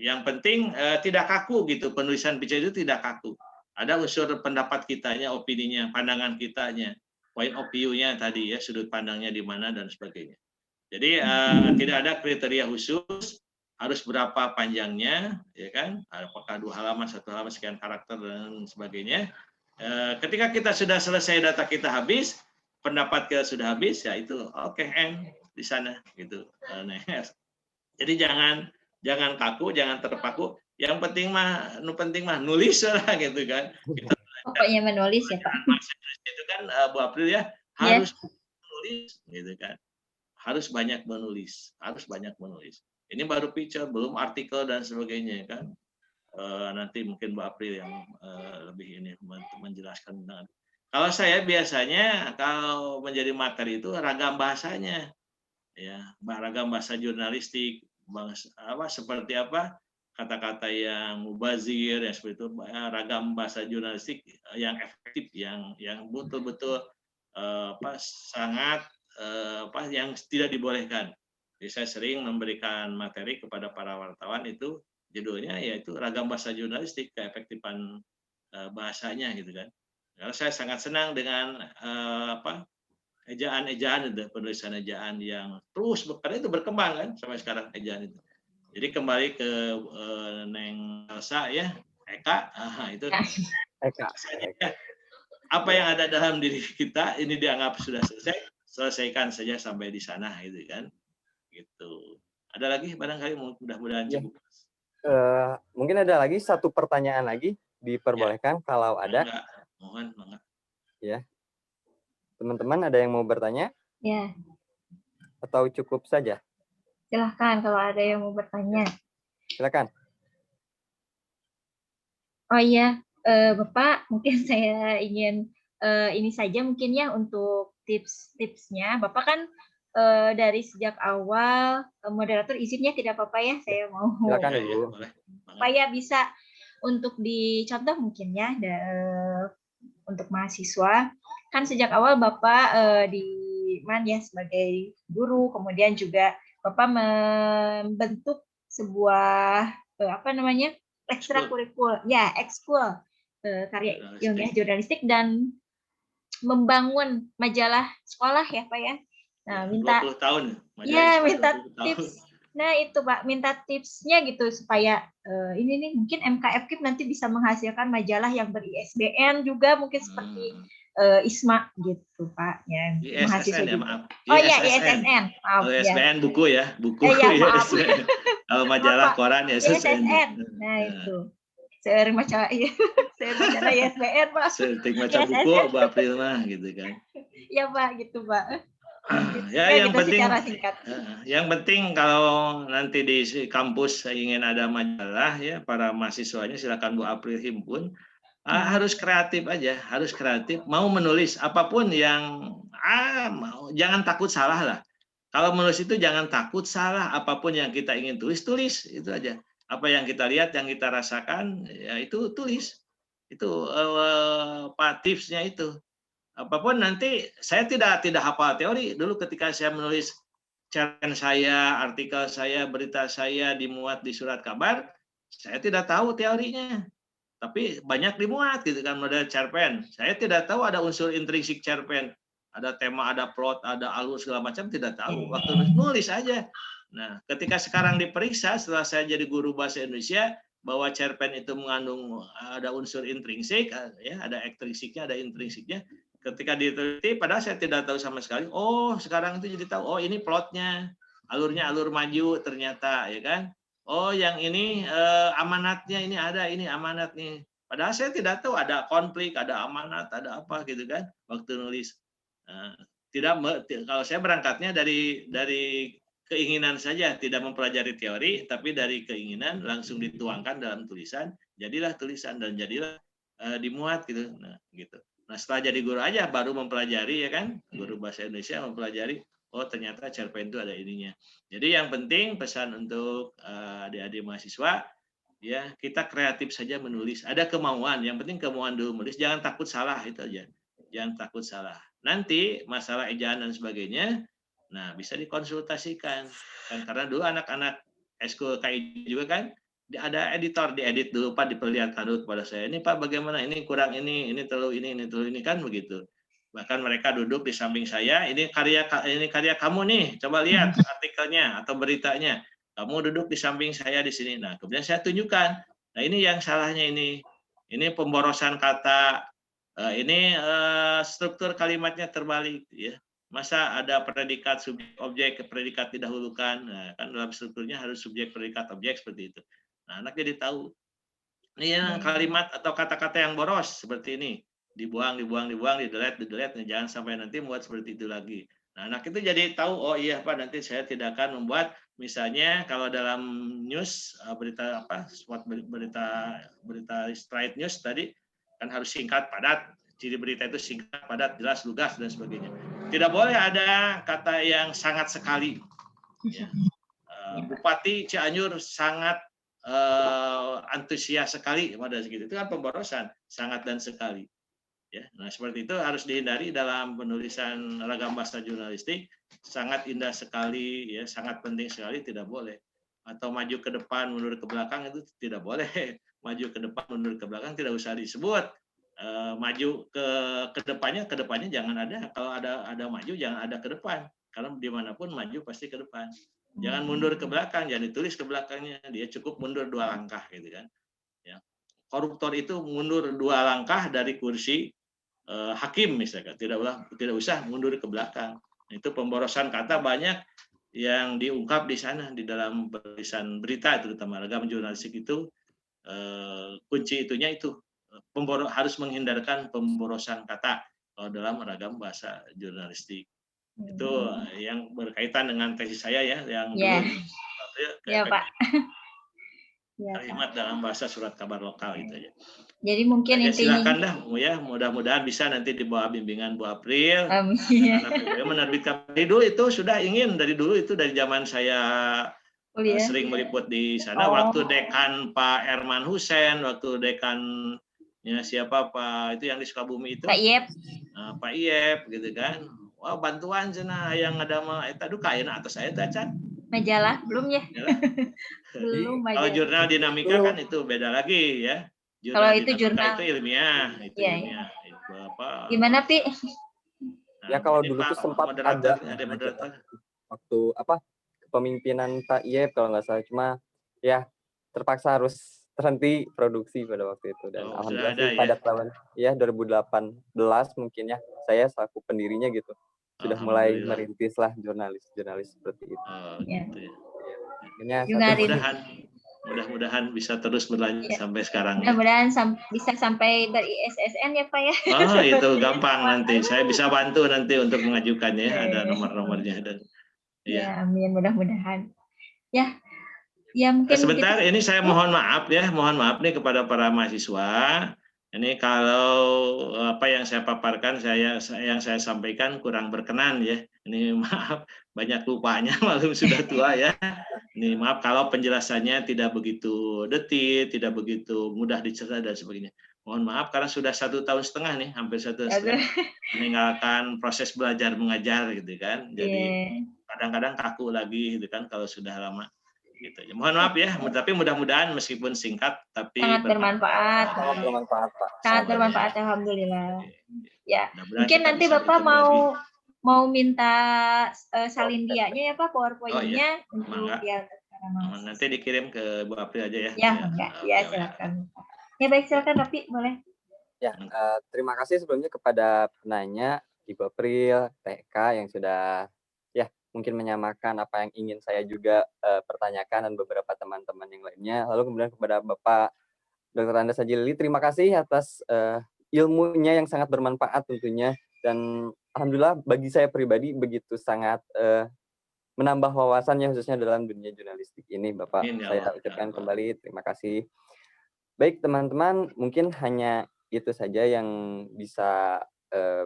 Yang penting tidak kaku gitu, penulisan picture itu tidak kaku. Ada unsur pendapat kitanya, opininya, pandangan kitanya, point of view-nya tadi ya, sudut pandangnya di mana dan sebagainya. Jadi tidak ada kriteria khusus, harus berapa panjangnya, ya kan? Apakah 2 halaman, 1 halaman, sekian karakter dan sebagainya. Ketika kita sudah selesai, data kita habis, pendapat kita sudah habis, ya itu oke, end di sana gitu. Next. Jadi jangan kaku, jangan terpaku. Yang penting mah nulis lah gitu kan. Kita Pokoknya menulis ya Pak. itu kan Bu April ya, Ya. harus menulis gitu kan. Harus banyak menulis. Ini baru picture, belum artikel dan sebagainya kan. Nanti mungkin Bu April yang lebih ini menjelaskan tentang. Kalau saya biasanya kalau menjadi materi itu ragam bahasanya, ya ragam bahasa jurnalistik, seperti apa kata-kata yang mubazir, ya seperti itu, ragam bahasa jurnalistik yang efektif, yang betul-betul sangat yang tidak dibolehkan. Jadi saya sering memberikan materi kepada para wartawan itu judulnya yaitu ragam bahasa jurnalistik, keefektifan bahasanya gitu kan. Karena saya sangat senang dengan ejaan-ejaan itu, penulisan ejaan yang terus karena itu berkembang kan sampai sekarang ejaan itu. Jadi kembali ke Neng Elsa ya, Eka, itu Eka. apa yang ada dalam diri kita ini dianggap sudah selesai, selesaikan saja sampai di sana gitu kan. Gitu. Ada lagi barangkali, mudah-mudahan Ya. cukup. Mungkin ada lagi satu pertanyaan lagi, diperbolehkan kalau ada. Enggak, mohon. Ya. Teman-teman ada yang mau bertanya? Ya, Atau cukup saja? silahkan kalau ada yang mau bertanya. Silakan. Oh iya, Bapak, mungkin saya ingin ini saja mungkin ya untuk tips-tipsnya. Bapak kan dari sejak awal, moderator izinnya tidak apa-apa ya, saya mau Silakan Ya, Ibu. boleh. supaya bisa untuk dicontoh mungkin ya untuk mahasiswa. Kan sejak awal Bapak di ya sebagai guru, kemudian juga Bapak membentuk sebuah ekstrakurikuler, ekskul karya ilmiah jurnalistik dan membangun majalah sekolah ya Pak ya. Nah, minta 20 tahun. minta tips. Nah, itu Pak, minta tipsnya gitu supaya ini nih mungkin MKFKIP nanti bisa menghasilkan majalah yang ber-ISBN juga mungkin seperti ISMA gitu Pak ya. ISSN ya, maaf. Oh iya, ISSN. Maaf ya. ISBN buku ya, buku. Ya, maaf. Kalau majalah koran ISSN. Nah, itu. Seiring majalah ISBN, Pak. Seiring majalah buku, Bu April mah gitu kan. Iya, Pak, gitu, Pak. Ya, yang gitu penting secara singkat. Yang penting kalau nanti di kampus ingin ada majalah ya, para mahasiswanya silakan Bu April himpun. Harus kreatif aja, harus kreatif, mau menulis apapun yang mau, jangan takut salah lah. Kalau menulis itu jangan takut salah, apapun yang kita ingin tulis itu aja. Apa yang kita lihat, yang kita rasakan, ya itu tulis. Itu tipsnya itu. Apapun nanti saya tidak hafal teori. Dulu ketika saya menulis cerpen saya, artikel saya, berita saya dimuat di surat kabar, saya tidak tahu teorinya. Tapi banyak dimuat gitu kan model cerpen. Saya tidak tahu ada unsur intrinsik cerpen. Ada tema, ada plot, ada alur segala macam, tidak tahu. Waktu nulis aja. Nah, ketika sekarang diperiksa setelah saya jadi guru bahasa Indonesia bahwa cerpen itu mengandung ada unsur intrinsik, ya, ada ekstrinsiknya, ada intrinsiknya. Ketika diteliti, padahal saya tidak tahu sama sekali. Oh, sekarang itu jadi tahu. Oh, ini plotnya, alurnya alur maju ternyata, ya kan? Oh, yang ini amanatnya ini ada, ini amanat nih. Padahal saya tidak tahu ada konflik, ada amanat, ada apa gitu kan waktu nulis. Kalau saya berangkatnya dari keinginan saja, tidak mempelajari teori, tapi dari keinginan langsung dituangkan dalam tulisan. Jadilah tulisan dan jadilah dimuat gitu. Nah, gitu. Nah, setelah jadi guru aja baru mempelajari ya kan, guru bahasa Indonesia mempelajari. Oh, ternyata cerpen itu ada ininya. Jadi yang penting pesan untuk adik-adik mahasiswa, ya kita kreatif saja menulis. Ada kemauan, yang penting kemauan dulu menulis. Jangan takut salah, itu aja. Jangan takut salah. Nanti masalah ejaan dan sebagainya, nah bisa dikonsultasikan. Karena dulu anak-anak eskul KI juga kan, ada editor, diedit dulu Pak, diperlihatkan dulu kepada saya. Ini Pak bagaimana, ini kurang ini terlalu ini kan begitu. Bahkan mereka duduk di samping saya, ini karya kamu nih, coba lihat artikelnya atau beritanya. kamu duduk di samping saya di sini. Nah, kemudian saya tunjukkan. Nah, ini yang salahnya ini. Ini pemborosan kata, ini struktur kalimatnya terbalik ya. Masa ada predikat, subjek, objek, predikat didahulukan. Nah, kan dalam strukturnya harus subjek, predikat, objek seperti itu. Nah, anak jadi tahu. Ini yang kalimat atau kata-kata yang boros seperti ini. Dibuang, di-delete, jangan sampai nanti membuat seperti itu lagi. Nah, anak itu jadi tahu, oh iya Pak, nanti saya tidak akan membuat, misalnya kalau dalam news, berita spot berita straight news tadi, kan harus singkat, padat. Ciri berita itu singkat, padat, jelas, lugas, dan sebagainya. Tidak boleh ada kata yang sangat sekali. Ya. Bupati Cianjur sangat antusias sekali pada segitu. Itu kan pemborosan, sangat dan sekali. Ya, nah seperti itu harus dihindari dalam penulisan ragam bahasa jurnalistik. Sangat indah sekali, ya, sangat penting sekali, tidak boleh. Atau maju ke depan, mundur ke belakang itu tidak boleh. Maju ke depan, mundur ke belakang tidak usah disebut. Maju ke depannya jangan ada. Kalau ada maju jangan ada ke depan. Karena dimanapun maju pasti ke depan. Jangan mundur ke belakang, jangan ditulis ke belakangnya. Dia cukup mundur 2 langkah, gitu kan. Ya. Koruptor itu mundur 2 langkah dari kursi hakim misalkan, tidak usah mundur ke belakang. Itu pemborosan kata banyak yang diungkap di sana di dalam penulisan berita, terutama ragam jurnalistik itu kunci itunya itu harus menghindarkan pemborosan kata kalau dalam ragam bahasa jurnalistik. Itu yang berkaitan dengan tesis saya ya, yang dulu Pak. Kalimat dalam bahasa surat kabar lokal itu aja. Jadi mungkin ya, intinya silakan dah ya, mudah-mudahan bisa nanti di bawah bimbingan Bu April. Anak menerbitkan dari dulu itu sudah ingin dari zaman saya sering meliput di sana. Waktu dekan Pak Erman Hussein, waktu dekannya siapa Pak itu yang di Sukabumi itu? Pak Iep. Pak Iep gitu kan. Wah, bantuan cenah yang ada mah eta duka ayeuna atas saya tacan. Majalah belum ya? Belum majalah. Kalau jurnal dinamika kan itu beda lagi ya. Kalau itu jurnal itu ilmiah, ilmiah. Itu apa? Gimana Pi? Nah, ya kalau dulu tuh sempat ada waktu kepemimpinan Pak Iep kalau nggak salah, cuma ya terpaksa harus terhenti produksi pada waktu itu dan alhamdulillah sih pada tahun 2018 mungkin ya saya selaku pendirinya gitu sudah mulai merintis lah jurnalis seperti itu. Gitu ya. Mudah-mudahan bisa terus berlanjut sampai sekarang. Mudah-mudahan bisa sampai ber-ISSN ya Pak ya. Itu gampang nanti. Saya bisa bantu nanti untuk mengajukannya. Ada nomor-nomornya dan. Ya, amin. Mudah-mudahan. Ya mungkin. Sebentar, ini saya mohon maaf nih kepada para mahasiswa. Ini kalau apa yang saya paparkan, yang saya sampaikan kurang berkenan ya. Ini maaf, banyak lupanya, maklum sudah tua ya. Ini maaf kalau penjelasannya tidak begitu detil, tidak begitu mudah dicerna dan sebagainya. Mohon maaf karena sudah 1,5 tahun nih, hampir 1,5 tahun meninggalkan proses belajar mengajar gitu kan. Jadi kadang-kadang kaku lagi gitu kan kalau sudah lama. Gitu. Mohon maaf ya, tapi mudah-mudahan meskipun singkat tapi sangat bermanfaat. Sangat bermanfaat, alhamdulillah. Ya, mungkin nanti Bapak mau minta salindianya ya Pak, PowerPoint-nya untuk ya. Nanti dikirim ke Bu April aja ya. Ya, enggak. Ya, silakan. Ya baik, silakan Rafi, boleh. Ya, terima kasih sebelumnya kepada penanya Ibu April, TK yang sudah mungkin menyamakan apa yang ingin saya juga pertanyakan dan beberapa teman-teman yang lainnya. Lalu kemudian kepada Bapak Dr. Andes Sajili, terima kasih atas ilmunya yang sangat bermanfaat tentunya. Dan alhamdulillah bagi saya pribadi begitu sangat menambah wawasannya khususnya dalam dunia jurnalistik ini, Bapak. Saya ucapkan kembali terima kasih. Baik teman-teman, mungkin hanya itu saja yang bisa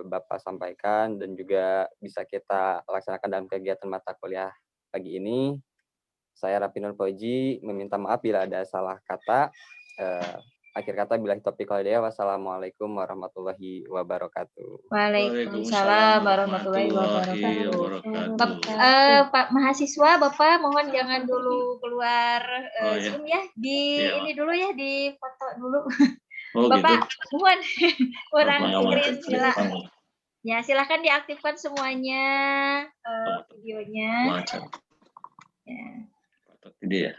Bapak sampaikan dan juga bisa kita laksanakan dalam kegiatan mata kuliah pagi ini. Saya Rapi Nur Fauji meminta maaf bila ada salah kata. Akhir kata billahi taufiq wal hidayah. Wassalamualaikum warahmatullahi wabarakatuh. Waalaikumsalam warahmatullahi wabarakatuh. Pak mahasiswa, Bapak mohon jangan dulu keluar Zoom ya. Ini dulu ya, di foto dulu. Bapak, gitu. Mohon kurang screen ya, silakan diaktifkan semuanya videonya. Ya. Dia.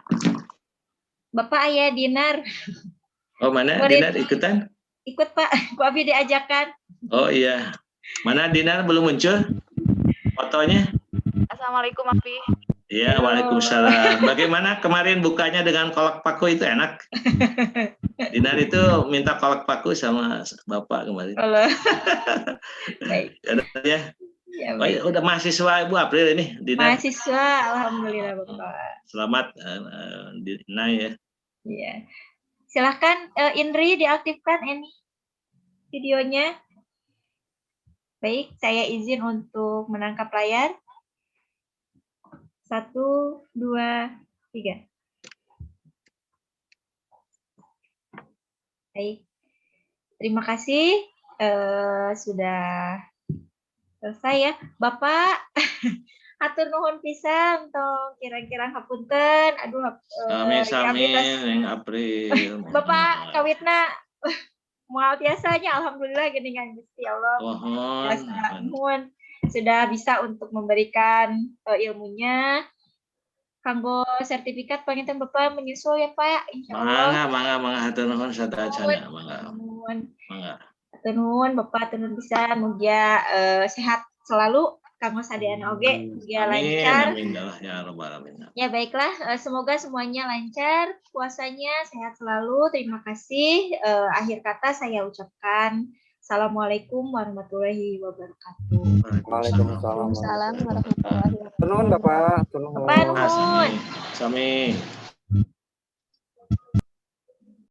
Bapak Ayah Dinar Oh, mana Murid. Dinar ikutan? ikut Pak, Bu Abi diajakan. Oh iya. Mana Dinar belum muncul fotonya? Assalamualaikum Afi. Iya, Halo. waalaikumsalam. Bagaimana kemarin bukanya dengan kolak paku itu enak? Dinar itu minta kolak paku sama Bapak kemarin. Halo. Baik. Ya, Ya, oh, baik. ya, udah mahasiswa Ibu April ini, Dinar. Mahasiswa, alhamdulillah Bapak. Selamat Dinar ya. Iya. Silahkan Indri diaktifkan ini videonya. Baik, saya izin untuk menangkap layar. 1, 2, 3. Baik. Terima kasih sudah selesai ya. Bapak, atur nuhun pisan tong kira-kira hapunten. Aduh, Sami yang April. Bapak kawitna moal biasanya alhamdulillah gini kan Gusti Allah. Biasa nuhun sudah bisa untuk memberikan ilmunya. Kanggo sertifikat panginten Bapak menyusul ya Pak, insyaallah. Mangga hatur nuhun sadayana, mangga. Hatur nuhun Bapak, hatur nuhun pisan mugia sehat selalu kanggo sadayana oge, mugia lancar. Amin ya rabbal alamin. Ya baiklah, semoga semuanya lancar, puasanya sehat selalu. Terima kasih. Akhir kata saya ucapkan Assalamualaikum warahmatullahi wabarakatuh. Waalaikumsalam warahmatullahi wabarakatuh. Nuhun Bapak, nuhun. Bapak nuhun. Sami.